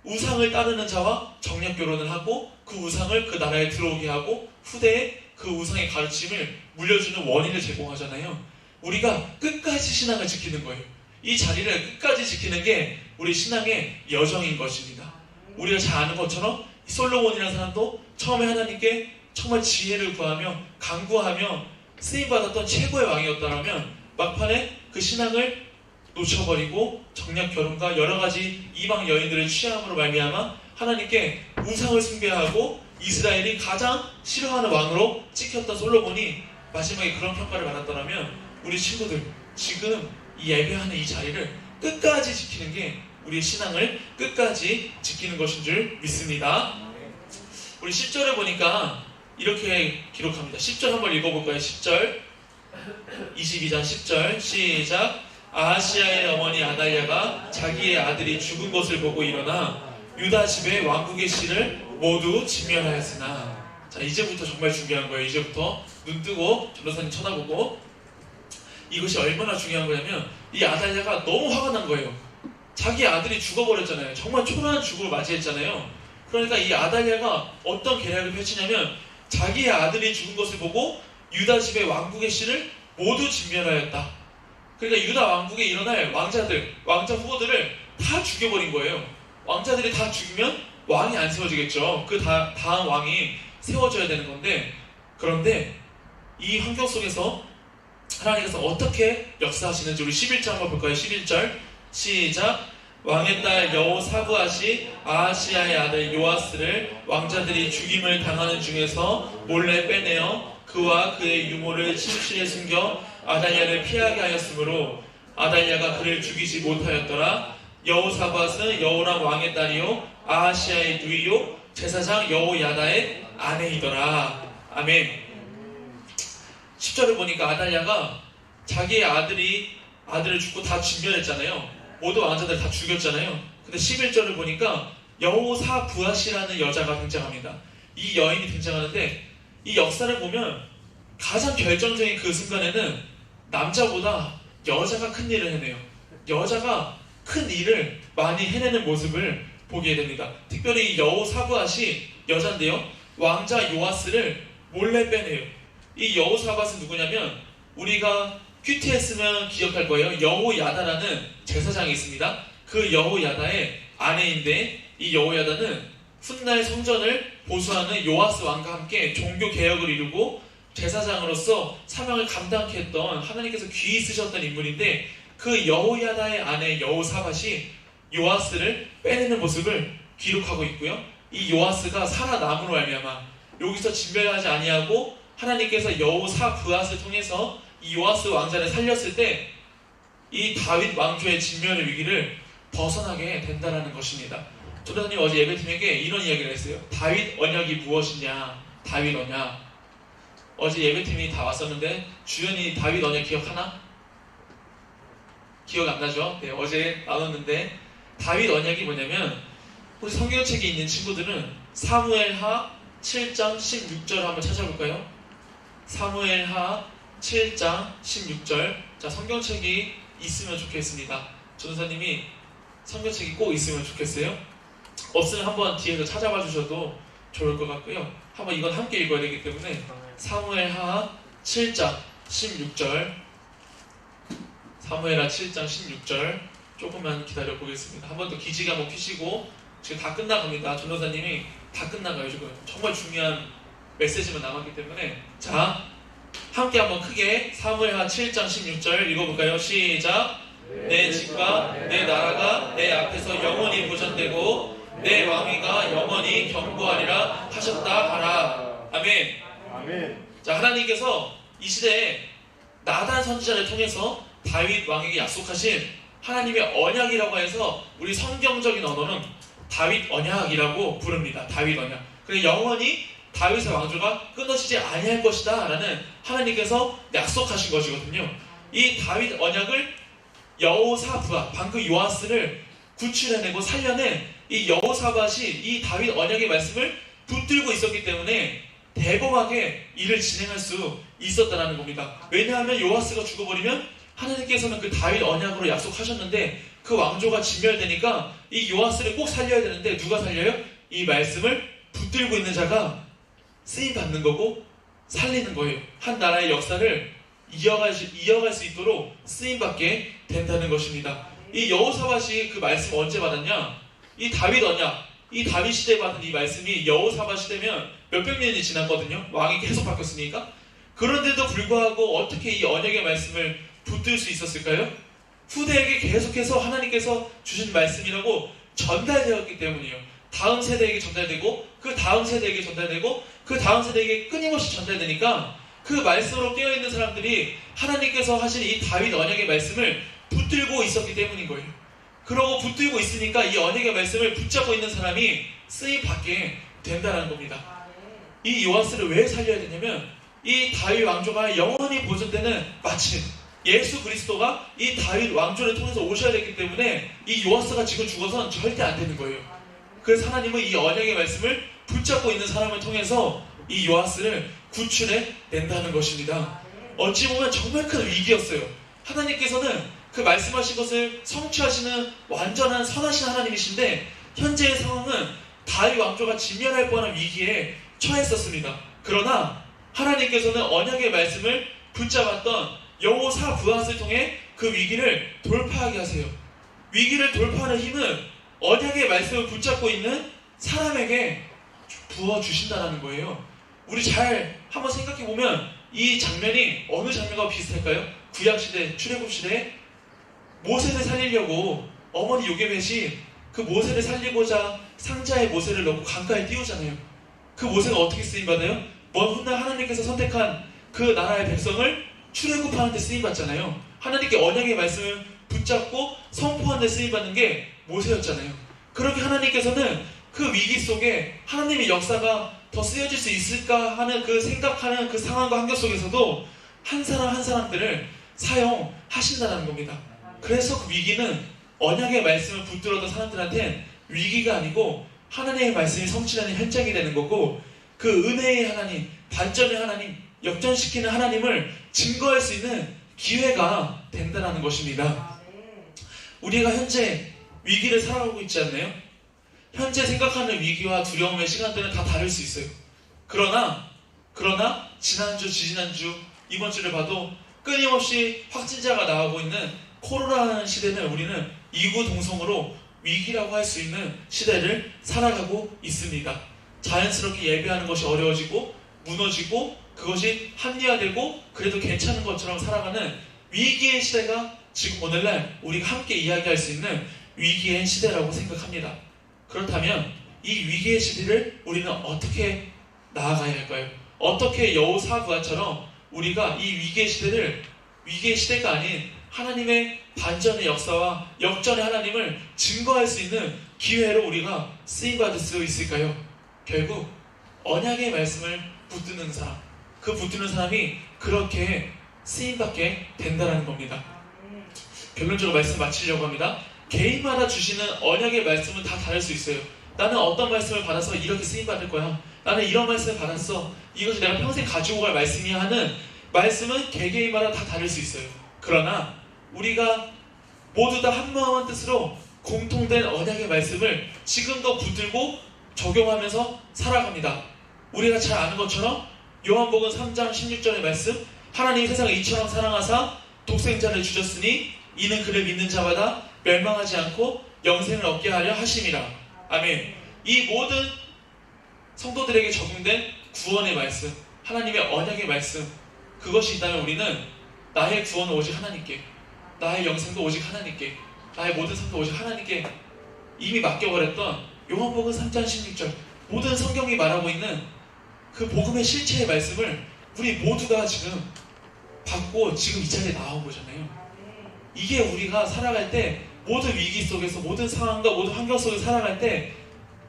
우상을 따르는 자와 정략 결혼을 하고 그 우상을 그 나라에 들어오게 하고 후대에 그 우상의 가르침을 물려주는 원인을 제공하잖아요. 우리가 끝까지 신앙을 지키는 거예요. 이 자리를 끝까지 지키는 게 우리 신앙의 여정인 것입니다. 우리가 잘 아는 것처럼 솔로몬이라는 사람도 처음에 하나님께 정말 지혜를 구하며 간구하며 쓰임받았던 최고의 왕이었다면 막판에 그 신앙을 놓쳐버리고 정략 결혼과 여러 가지 이방 여인들을 취함으로 말미암아 하나님께 우상을 숭배하고 이스라엘이 가장 싫어하는 왕으로 찍혔던 솔로몬이 마지막에 그런 평가를 받았더라면 우리 친구들 지금 이 예배하는 이 자리를 끝까지 지키는 게 우리의 신앙을 끝까지 지키는 것인 줄 믿습니다. 우리 10절에 보니까 이렇게 기록합니다. 10절 한번 읽어볼까요? 10절 22장 10절 시작. 아하시야의 어머니 아달랴가 자기의 아들이 죽은 것을 보고 일어나 유다 집의 왕국의 씨를 모두 진멸하였으나. 자, 이제부터 정말 중요한 거예요. 이제부터 눈 뜨고 전도사님 쳐다보고, 이것이 얼마나 중요한 거냐면 이 아달랴가 너무 화가 난 거예요. 자기 아들이 죽어버렸잖아요. 정말 초라한 죽음을 맞이했잖아요. 그러니까 이 아달랴가 어떤 계략을 펼치냐면 자기의 아들이 죽은 것을 보고 유다 집의 왕국의 씨를 모두 진멸하였다. 그러니까 유다 왕국에 일어날 왕자들, 왕자 후보들을 다 죽여버린 거예요. 왕자들이 다 죽으면 왕이 안 세워지겠죠. 그 다음 왕이 세워져야 되는 건데, 그런데 이 환경 속에서 하나님께서 어떻게 역사하시는지 우리 11절 한번 볼까요? 11절 시작. 왕의 딸 여호사브앗이 아하시야의 아들 요아스를 왕자들이 죽임을 당하는 중에서 몰래 빼내어 그와 그의 유모를 침실에 숨겨 아달랴를 피하게 하였으므로 아달랴가 그를 죽이지 못하였더라. 여호사밧은 여호람 왕의 딸이요 아하시야의 누이요 제사장 여호야다의 아내이더라. 아멘. 10절을 보니까 아달랴가 자기의 아들을 죽고 다 진멸했잖아요. 모두 왕자들 다 죽였잖아요. 근데 11절을 보니까 여호사브앗이라는 여자가 등장합니다. 이 여인이 등장하는데, 이 역사를 보면 가장 결정적인 그 순간에는 남자보다 여자가 큰 일을 해내요. 여자가 큰 일을 많이 해내는 모습을 보게 됩니다. 특별히 여호사브앗이 여잔데요, 왕자 요아스를 몰래 빼내요. 이 여호사밧은 누구냐면 우리가 QTS면 기억할 거예요. 여호야다라는 제사장이 있습니다. 그 여호야다의 아내인데, 이 여호야다는 훗날 성전을 보수하는 요아스 왕과 함께 종교 개혁을 이루고 제사장으로서 사명을 감당케 했던, 하나님께서 귀히 쓰셨던 인물인데, 그 여호야다의 아내 여호사밧이 요아스를 빼내는 모습을 기록하고 있고요. 이 요아스가 살아남으로 말미암아 여기서 진멸하지 아니하고 하나님께서 여호사브앗을 통해서 이 요아스 왕자를 살렸을 때 이 다윗 왕조의 진멸의 위기를 벗어나게 된다는 것입니다. 전도사님 어제 예배팀에게 이런 이야기를 했어요. 다윗 언약이 무엇이냐? 다윗 언약. 어제 예배팀이 다 왔었는데 주연이 다윗 언약 기억하나? 기억 안 나죠? 네, 어제 나눴는데 다윗 언약이 뭐냐면, 우리 성경책에 있는 친구들은 사무엘하 7장 16절 한번 찾아볼까요? 사무엘하 7장 16절. 자, 성경책이 있으면 좋겠습니다. 전도사님이 성경책이 꼭 있으면 좋겠어요. 없으면 한번 뒤에서 찾아봐 주셔도 좋을 것 같고요. 한번 이건 함께 읽어야 되기 때문에 사무엘하 7장 16절, 사무엘하 7장 16절 조금만 기다려 보겠습니다. 한 번 더 기지개 한번 피시고, 지금 다 끝나갑니다. 전도사님이 다 끝나가요. 지금 정말 중요한 메시지만 남았기 때문에. 자, 함께 한번 크게 사무엘하 7장 16절 읽어볼까요? 시작. 내 집과 내 나라가 내 앞에서 영원히 보존되고 내 왕위가 영원히 견고하리라 하셨다 하라. 아멘. 아멘. 자, 하나님께서 이 시대에 나단 선지자를 통해서 다윗 왕에게 약속하신 하나님의 언약이라고 해서 우리 성경적인 언어는 다윗 언약이라고 부릅니다. 다윗 언약. 그래서 영원히 다윗의 왕조가 끊어지지 아니할 것이다 라는 하나님께서 약속하신 것이거든요. 이 다윗 언약을 여호사밧, 방금 요아스를 구출해내고 살려낸 이 여호사밧이 이 다윗 언약의 말씀을 붙들고 있었기 때문에 대범하게 일을 진행할 수 있었다는 겁니다. 왜냐하면 요아스가 죽어버리면 하나님께서는 그 다윗 언약으로 약속하셨는데 그 왕조가 진멸되니까 이 요아스를 꼭 살려야 되는데 누가 살려요? 이 말씀을 붙들고 있는 자가 쓰임받는 거고 살리는 거예요. 한 나라의 역사를 이어갈 수 있도록 쓰임받게 된다는 것입니다. 이 여호사밧이 그 말씀 언제 받았냐? 이 다윗 언약, 이 다윗 시대에 받은 이 말씀이 여호사밧 시대면 몇백 년이 지났거든요. 왕이 계속 바뀌었으니까. 그런데도 불구하고 어떻게 이 언약의 말씀을 붙들 수 있었을까요? 후대에게 계속해서 하나님께서 주신 말씀이라고 전달되었기 때문이에요. 다음 세대에게 전달되고 그 다음 세대에게 전달되고 그 다음 세대에게 끊임없이 전달되니까 그 말씀으로 깨어있는 사람들이 하나님께서 하신 이 다윗 언약의 말씀을 붙들고 있었기 때문인 거예요. 그러고 붙들고 있으니까 이 언약의 말씀을 붙잡고 있는 사람이 쓰임받게 된다는 겁니다. 이 요아스를 왜 살려야 되냐면 이 다윗 왕조가 영원히 보존되는 마침 예수 그리스도가 이 다윗 왕조를 통해서 오셔야 되기 때문에 이 요아스가 지금 죽어서는 절대 안 되는 거예요. 그래서 하나님은 이 언약의 말씀을 붙잡고 있는 사람을 통해서 이 요아스를 구출해 낸다는 것입니다. 어찌 보면 정말 큰 위기였어요. 하나님께서는 그 말씀하신 것을 성취하시는 완전한 선하신 하나님이신데 현재의 상황은 다윗 왕조가 직면할 뻔한 위기에 처했었습니다. 그러나 하나님께서는 언약의 말씀을 붙잡았던 여호사브앗을 통해 그 위기를 돌파하게 하세요. 위기를 돌파하는 힘은 언약의 말씀을 붙잡고 있는 사람에게 부어주신다는 거예요. 우리 잘 한번 생각해보면 이 장면이 어느 장면과 비슷할까요? 구약시대, 출애굽시대에 모세를 살리려고 어머니 요게벳이 그 모세를 살리고자 상자에 모세를 넣고 강가에 띄우잖아요. 그 모세가 어떻게 쓰임받아요? 먼 훗날 하나님께서 선택한 그 나라의 백성을 출애굽하는 데 쓰임받잖아요. 하나님께 언약의 말씀을 붙잡고 선포하는 데 쓰임받는 게 모세였잖아요. 그렇게 하나님께서는 그 위기 속에 하나님의 역사가 더 쓰여질 수 있을까 하는 그 생각하는 그 상황과 환경 속에서도 한 사람 한 사람들을 사용하신다는 겁니다. 그래서 그 위기는 언약의 말씀을 붙들었던 사람들한테는 위기가 아니고 하나님의 말씀이 성취하는 현장이 되는 거고 그 은혜의 하나님, 반전의 하나님, 역전시키는 하나님을 증거할 수 있는 기회가 된다는 것입니다. 우리가 현재 위기를 살아가고 있지 않나요? 현재 생각하는 위기와 두려움의 시간들은 다 다를 수 있어요. 그러나 지난주, 지지난주, 이번 주를 봐도 끊임없이 확진자가 나오고 있는 코로나라는 시대는 우리는 이구동성으로 위기라고 할 수 있는 시대를 살아가고 있습니다. 자연스럽게 예배하는 것이 어려워지고 무너지고 그것이 합리화되고 그래도 괜찮은 것처럼 살아가는 위기의 시대가 지금 오늘날 우리가 함께 이야기할 수 있는 위기의 시대라고 생각합니다. 그렇다면 이 위기의 시대를 우리는 어떻게 나아가야 할까요? 어떻게 여호사브앗처럼 우리가 이 위기의 시대를 위기의 시대가 아닌 하나님의 반전의 역사와 역전의 하나님을 증거할 수 있는 기회로 우리가 쓰임받을 수 있을까요? 결국 언약의 말씀을 붙드는 사람, 그 붙드는 사람이 그렇게 쓰임받게 된다는 겁니다. 결론적으로 말씀 마치려고 합니다. 개인마다 주시는 언약의 말씀은 다 다를 수 있어요. 나는 어떤 말씀을 받아서 이렇게 쓰임받을 거야. 나는 이런 말씀을 받았어. 이것이 내가 평생 가지고 갈 말씀이야 하는 말씀은 개개인마다 다 다를 수 있어요. 그러나 우리가 모두 다 한마음 뜻으로 공통된 언약의 말씀을 지금도 붙들고 적용하면서 살아갑니다. 우리가 잘 아는 것처럼 요한복음 3장 16절의 말씀, 하나님이 세상을 이처럼 사랑하사 독생자를 주셨으니 이는 그를 믿는 자마다 멸망하지 않고 영생을 얻게 하려 하심이라. 아멘. 이 모든 성도들에게 적용된 구원의 말씀, 하나님의 언약의 말씀, 그것이 있다면 우리는 나의 구원은 오직 하나님께, 나의 영생도 오직 하나님께, 나의 모든 삶도 오직 하나님께 이미 맡겨버렸던 요한복음 3장 16절 모든 성경이 말하고 있는 그 복음의 실체의 말씀을 우리 모두가 지금 받고 지금 이 자리에 나온 거잖아요. 이게 우리가 살아갈 때 모든 위기 속에서 모든 상황과 모든 환경 속에서 살아갈 때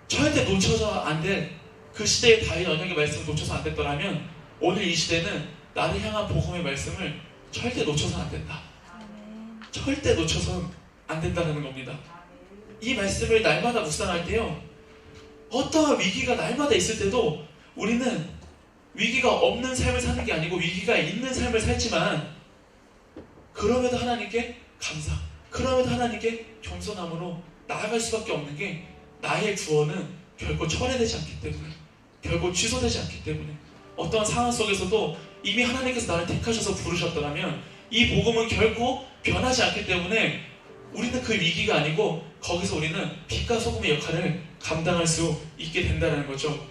절대 놓쳐서 안 될 그 시대의 다윗 언약의 말씀을 놓쳐서 안 됐더라면 오늘 이 시대는 나를 향한 복음의 말씀을 절대 놓쳐서 안 된다. 절대 놓쳐서 안 된다는 겁니다. 이 말씀을 날마다 묵상할 때요, 어떠한 위기가 날마다 있을 때도 우리는 위기가 없는 삶을 사는 게 아니고 위기가 있는 삶을 살지만 그럼에도 하나님께 감사, 그럼에도 하나님께 겸손함으로 나아갈 수밖에 없는 게 나의 구원은 결코 철회되지 않기 때문에, 결코 취소되지 않기 때문에, 어떠한 상황 속에서도 이미 하나님께서 나를 택하셔서 부르셨더라면 이 복음은 결코 변하지 않기 때문에 우리는 그 위기가 아니고 거기서 우리는 빛과 소금의 역할을 감당할 수 있게 된다는 거죠.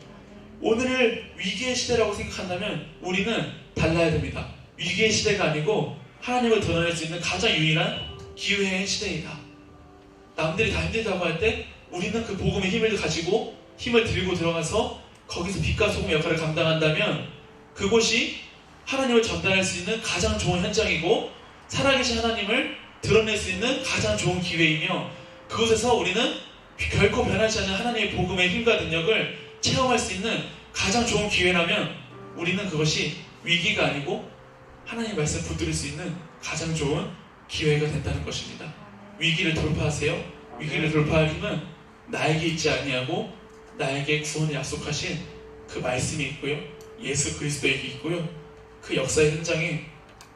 오늘을 위기의 시대라고 생각한다면 우리는 달라야 됩니다. 위기의 시대가 아니고 하나님을 드러낼 수 있는 가장 유일한 기회의 시대이다. 남들이 다 힘들다고 할 때 우리는 그 복음의 힘을 가지고 힘을 들고 들어가서 거기서 빛과 소금의 역할을 감당한다면 그곳이 하나님을 전달할 수 있는 가장 좋은 현장이고 살아계신 하나님을 드러낼 수 있는 가장 좋은 기회이며 그곳에서 우리는 결코 변하지 않는 하나님의 복음의 힘과 능력을 체험할 수 있는 가장 좋은 기회라면 우리는 그것이 위기가 아니고 하나님의 말씀 붙들을 수 있는 가장 좋은 기회가 된다는 것입니다. 위기를 돌파하세요. 위기를 돌파할 힘은 나에게 있지 아니하고 나에게 구원을 약속하신 그 말씀이 있고요. 예수 그리스도에게 있고요. 그 역사의 현장에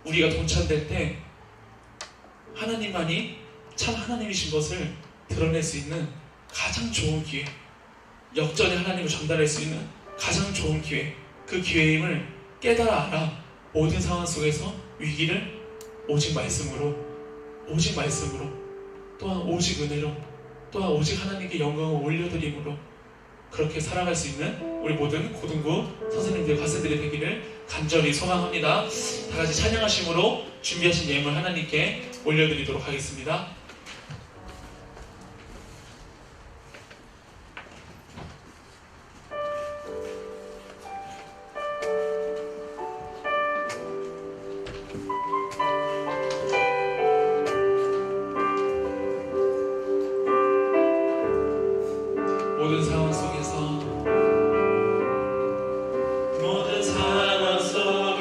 우리가 동참될 때 하나님만이 참 하나님이신 것을 드러낼 수 있는 가장 좋은 기회, 역전의 하나님을 전달할 수 있는 가장 좋은 기회, 그 기회임을 깨달아 알아 모든 상황 속에서 위기를 오직 말씀으로 또한 오직 은혜로 또한 오직 하나님께 영광을 올려드림으로 그렇게 살아갈 수 있는 우리 모든 고등부 선생님들, 가수들이 되기를 간절히 소망합니다. 다 같이 찬양하심으로 준비하신 예물 하나님께 올려드리도록 하겠습니다. 모든 상황 속에서 모든 상황 속에서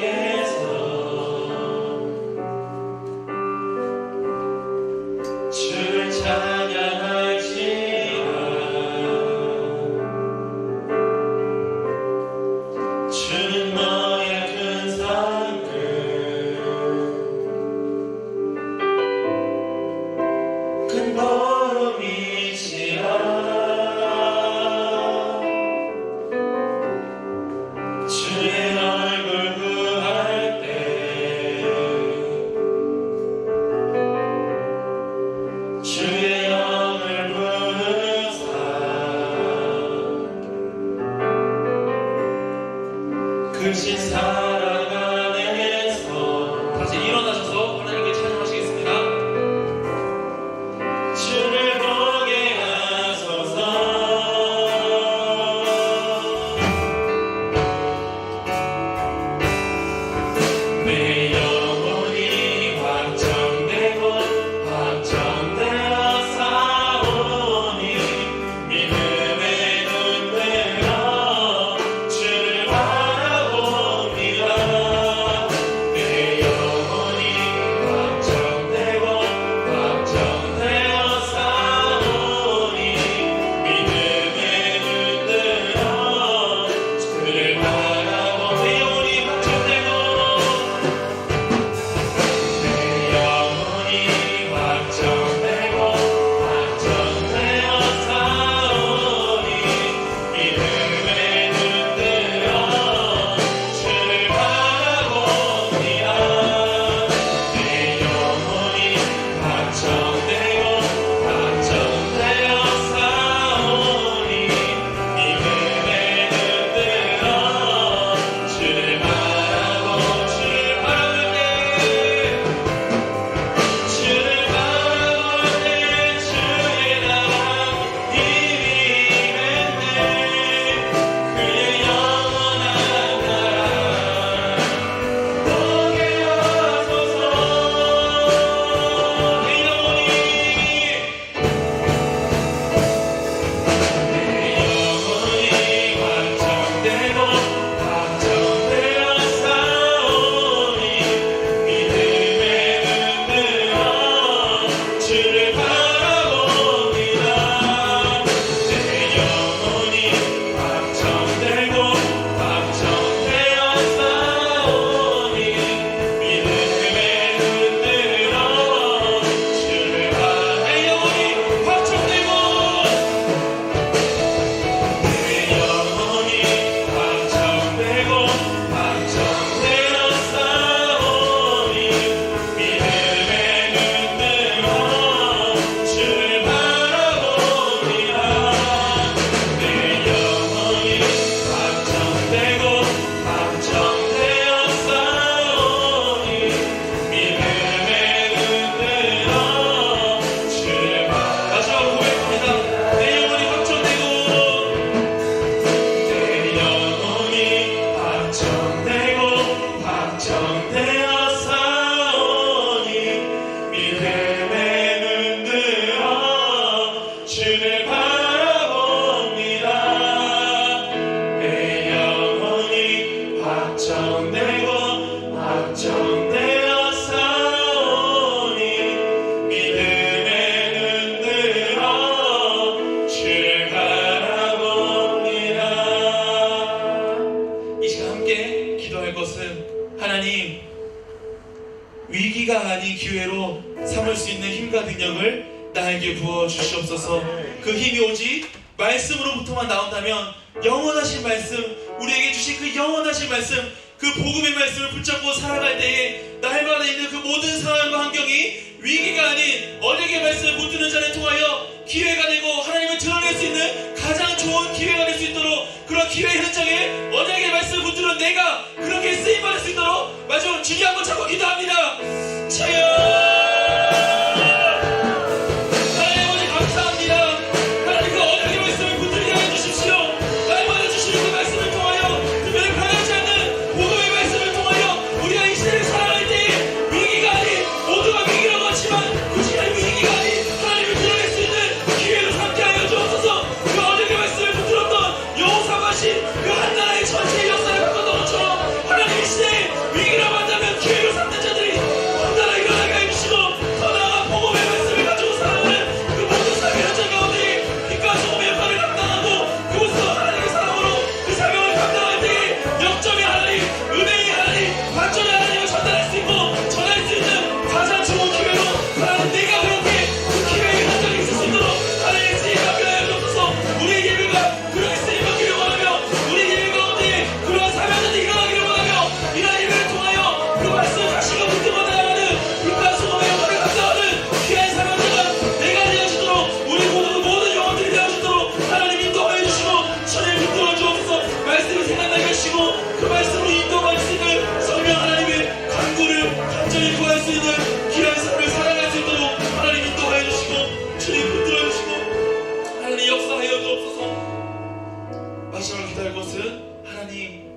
위기가 아닌 기회로 삼을 수 있는 힘과 능력을 나에게 부어 주시옵소서. 그 힘이 오직 말씀으로부터만 나온다면 영원하신 말씀, 우리에게 주신 그 영원하신 말씀, 그 복음의 말씀을 붙잡고 살아갈 때에 날마다 있는 그 모든 상황과 환경이 위기가 아닌 언약의 말씀을 붙드는 자를 통하여 기회가 되고 하나님을 드러낼 수 있는 가장 좋은 기회가 될 수 있도록, 그런 기회 현장에 언약의 말씀을 붙드는 내가 그렇게 쓰임받을 수 있도록 마지막 주님 한번 잡고 기도합니다. 하나님 아버지 감사합니다. 하나님 그 언약의 말씀을 붙들게 하여 주십시오. 날마다 주시는 그 말씀을 통하여 특별히 변하지 않는 복음의 말씀을 통하여 우리가 이 시대를 살아갈 때에 위기가 아닌, 모두가 위기라고 하지만 그 시대의 위기가 아닌 하나님을 드러낼 수 있는 기회로 삼게 하여 주옵소서. 그 언약의 말씀을 붙들었던 여호사밧이 그 한 나라의 전체의 역사를 바꿨던 것처럼 하나님 이 시대에 위기라고 한다면 기회로 삼는 자들이 한나라 일어나게 해주시고, 더 나아가 복음의 말씀을 가지고 살아가는 그 모든 삶의 현장 가운데 빛과 소금의 역할을 감당하고 그곳에서 하나님의 사랑으로 그 사명을 감당할 때에 역점이 하나님, 은혜의 하나님, 반전의 하나님을 전달할 수 있고 전할 수 있는 가장 좋은 기회로 하나님, 내가 그렇게 그 기회의 현장에 있을 수 있도록 하나님의 쓰임을 하여 주옵소서. 우리의 예배가 그렇게 쓰임받기를 원하며 우리의 예배 가운데 그러한 사명자들이 일어나기를 원하며 이러한 예배를 통하여 그 말씀을 다시금 붙들고 나아가는 빛과 소금의 역할을 감당하는 귀한 사명자가 내가 되어지도록, 우리 모든 영혼들이 되어지도록 하나님 인도하여 주시고 천에 붙들어 주옵소서. 말씀이 생각나게 하시고 그 말씀으로 인도할 수 있는 성령 하나님의 간구를 간절히 구할 수 있는 귀한 삶을 살아갈 수 있도록 하나님 인도하여 주시고 주님 붙들어 주시고 하나님 역사하여 주옵소서. 마지막으로 기도할 것은 하나님,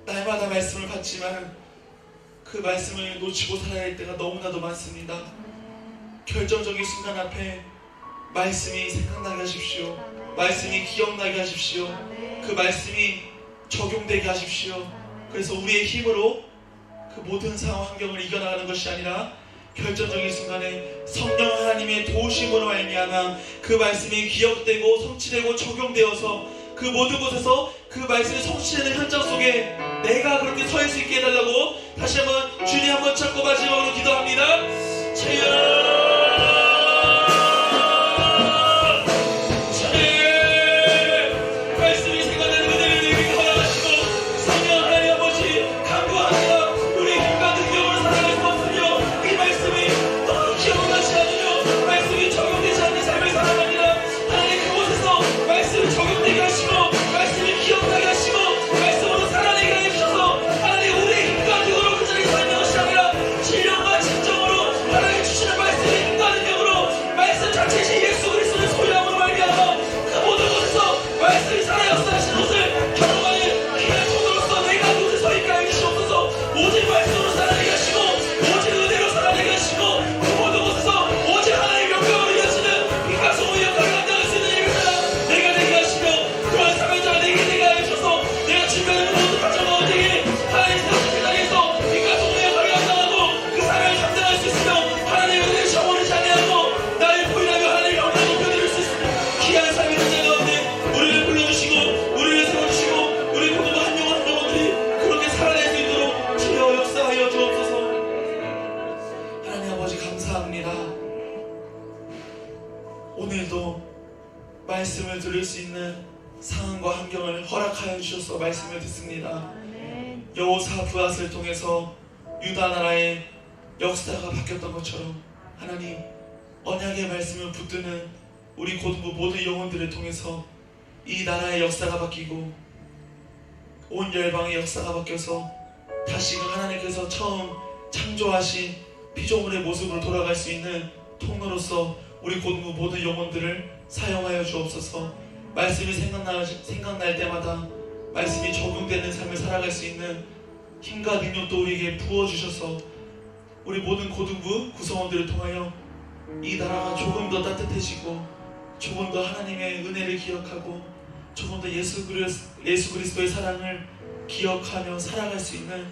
날마다 말씀을 받지만 그 말씀을 놓치고 살아야 할 때가 너무나도 많습니다. 결정적인 순간 앞에 말씀이 생각나게 하십시오. 말씀이 기억나게 하십시오. 그 말씀이 적용되게 하십시오. 그래서 우리의 힘으로 그 모든 상황 환경을 이겨나가는 것이 아니라 결정적인 순간에 성령 하나님의 도우심으로 말미암아 그 말씀이 기억되고 성취되고 적용되어서 그 모든 곳에서 그 말씀이 성취되는 현장 속에 내가 그렇게 서 있을 수 있게 해달라고 다시 한번 주님 한번 찾고 마지막으로 기도합니다. 말씀이 생각나는 은혜를 내게 허락하시고 성령 하나님 아버지 간구합니다. 우리의 힘과 능력으로 살아갈 수 없으며 이 말씀이 너무 기억나지 않으며 말씀이 적용되지 않는 삶을 살아갑니다. 하나님 그곳에서 말씀이 적용되게 하시고 말씀이 기억나게 하시고 말씀으로 살아내게 하여 주셔서 하나님 우리의 힘과 능력으로 그 자리에 서 있는 것이 아니라 신령과 진정으로 하나님 주시는 말씀의 힘과 능력으로 말씀 자체이신 예수 그리스도를 소유함으로 말미암아 그 모든 곳에서 말씀이 살아 역사하시는 것을 경험하는 귀한 종으로서 내가 그곳에 서 있게 하여 주시옵소서. 오직 말씀으로 살아내게 하시고 오직 은혜로 살아내게 하시고 그 모든 곳에서 오직 하나님의 영광으로 이어지는 빛과 소금의 역할을 감당할 수 있는 예배자가 내가 되게 하시며 그런 사명자가 되게 하여 주셔서 내가 준비하는 모든 과정 가운데에 하나님 세상에서 빛과 소금의 역할을 감당하고 그 사명을 감당할 수 있으며 하나님의 은혜를 저버리지 아니하고 나를 보이라며 하나님의 영광을 높여드릴 수 있는 귀한 삶의 현장 가운데 우리를 불러주시고 우리를 세워주시고 우리 모두 한 영혼 한 영혼들이 그렇게 살아낼 수 있도록 주여 역사하여 주옵소서. 하나님 아버지 감사합니다. 오늘도 말씀을 들을 수 있는 상황과 환경을 허락하여 주셔서 말씀을 듣습니다. 여호사 부앗을 통해서 유다 나라의 역사가 바뀌었던 것처럼 하나님 언약의 말씀을 붙드는 우리 고등부 모든 영혼들을 통해서 이 나라의 역사가 바뀌고 온 열방의 역사가 바뀌어서 다시금 하나님께서 처음 창조하신 피조물의 모습으로 돌아갈 수 있는 통로로서 우리 고등부 모든 영혼들을 사용하여 주옵소서. 말씀이 생각날 때마다 말씀이 적용되는 삶을 살아갈 수 있는 힘과 능력도 우리에게 부어주셔서 우리 모든 고등부 구성원들을 통하여 이 나라가 조금 더 따뜻해지고 조금 더 하나님의 은혜를 기억하고 조금 더 예수 그리스도의 사랑을 기억하며 살아갈 수 있는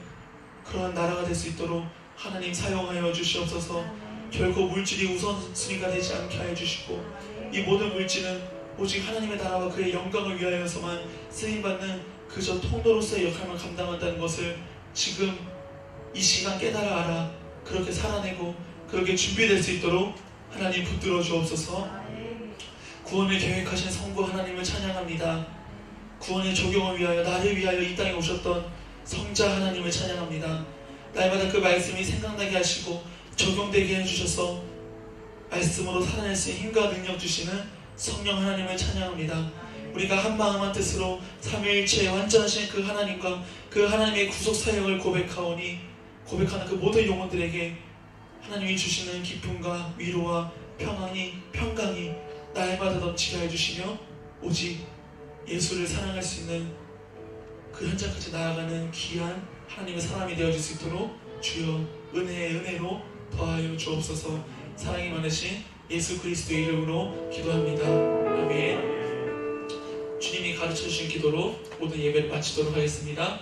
그런 나라가 될 수 있도록 하나님 사용하여 주시옵소서. 결코 물질이 우선순위가 되지 않게 하여 주시고 이 모든 물질은 오직 하나님의 나라와 그의 영광을 위하여서만 쓰임받는 그저 통로로서의 역할만 감당한다는 것을 지금 이 시간 깨달아 알아 그렇게 살아내고 그렇게 준비될 수 있도록 하나님 붙들어 주옵소서. 구원을 계획하신 성부 하나님을 찬양합니다. 구원의 조경을 위하여 나를 위하여 이 땅에 오셨던 성자 하나님을 찬양합니다. 날마다 그 말씀이 생각나게 하시고 적용되게 해주셔서 말씀으로 살아낼 수 있는 힘과 능력 주시는 성령 하나님을 찬양합니다. 우리가 한 마음 한 뜻으로 삼위일체의 완전하신 그 하나님과 그 하나님의 구속 사역을 고백하오니 고백하는 그 모든 영혼들에게 하나님이 주시는 기쁨과 위로와 평강이 날마다 넘치게 해주시며 오직 예수를 사랑할 수 있는 그 현장까지 나아가는 귀한 하나님의 사람이 되어줄 수 있도록 주여 은혜의 은혜로 더하여 주옵소서. 사랑이 많으신 예수 그리스도의 이름으로 기도합니다. 아멘. 주님이 가르쳐주신 기도로 모든 예배를 마치도록 하겠습니다.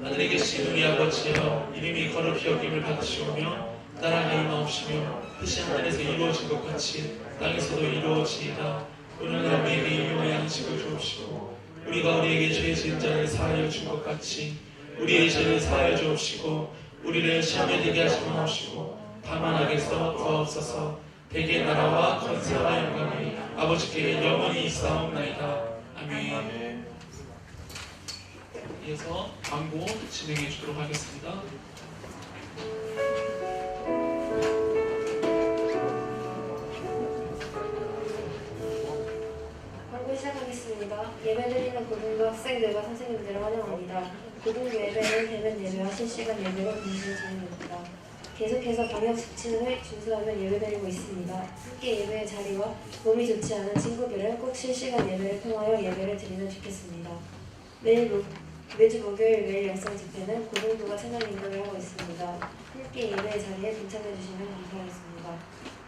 하늘에 계신 우리 아버지여, 이름이 거룩히 여김을 받으시오며 나라가 임하옵시며 뜻이 하늘에서 이루어진 것 같이 땅에서도 이루어지이다. 오늘 우리에게 일용할 양식을 주옵시고 우리가 우리에게 죄 지은 자를 사하여 준 것 같이 우리의 죄를 사하여 주옵시고 우리를 시험에 들게 하지 마옵시고 다만 악에서 구하옵소서. 대개 나라와 권세와 영광이 아버지께 영원히 있사옵나이다. 아멘. 이어서 광고 진행해 주도록 하겠습니다. 광고 시작하겠습니다. 예배드리는 고등부 학생들과 선생님들을 환영합니다. 고등부 예배는 대면 예배와 실시간 예배로 동시에 진행됩니다. 계속해서 방역 수칙을 준수하며 예배드리고 있습니다. 함께 예배의 자리와 몸이 좋지 않은 친구들은 꼭 실시간 예배를 통하여 예배를 드리면 좋겠습니다. 매주 목요일 매일 영상 집회는 고등부가 채널 인도를 하고 있습니다. 함께 예배의 자리에 동참해 주시면 감사하겠습니다.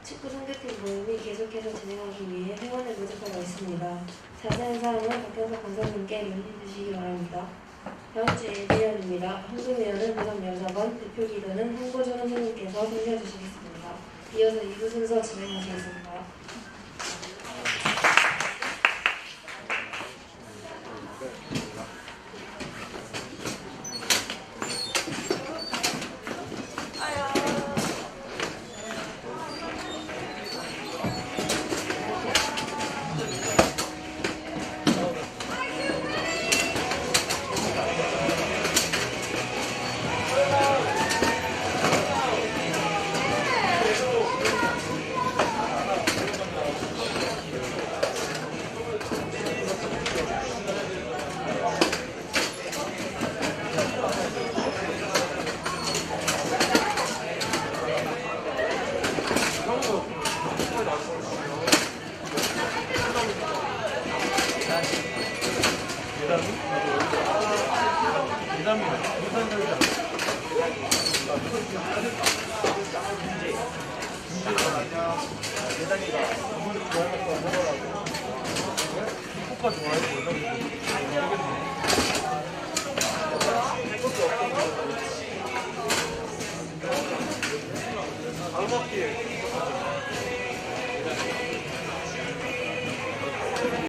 축구 성교팀 모임이 계속해서 진행하기 위해 회원을 모집하고 있습니다. 자세한 사항은 박현석 강사님께 문의 주시기 바랍니다. 다음 주 예비위원입니다. 헌금위원은 구성 여자반, 대표 기도는 홍보준 선생님께서 섬겨주시겠습니다. 이어서 2부 순서 진행하시겠습니다. 다음 학기에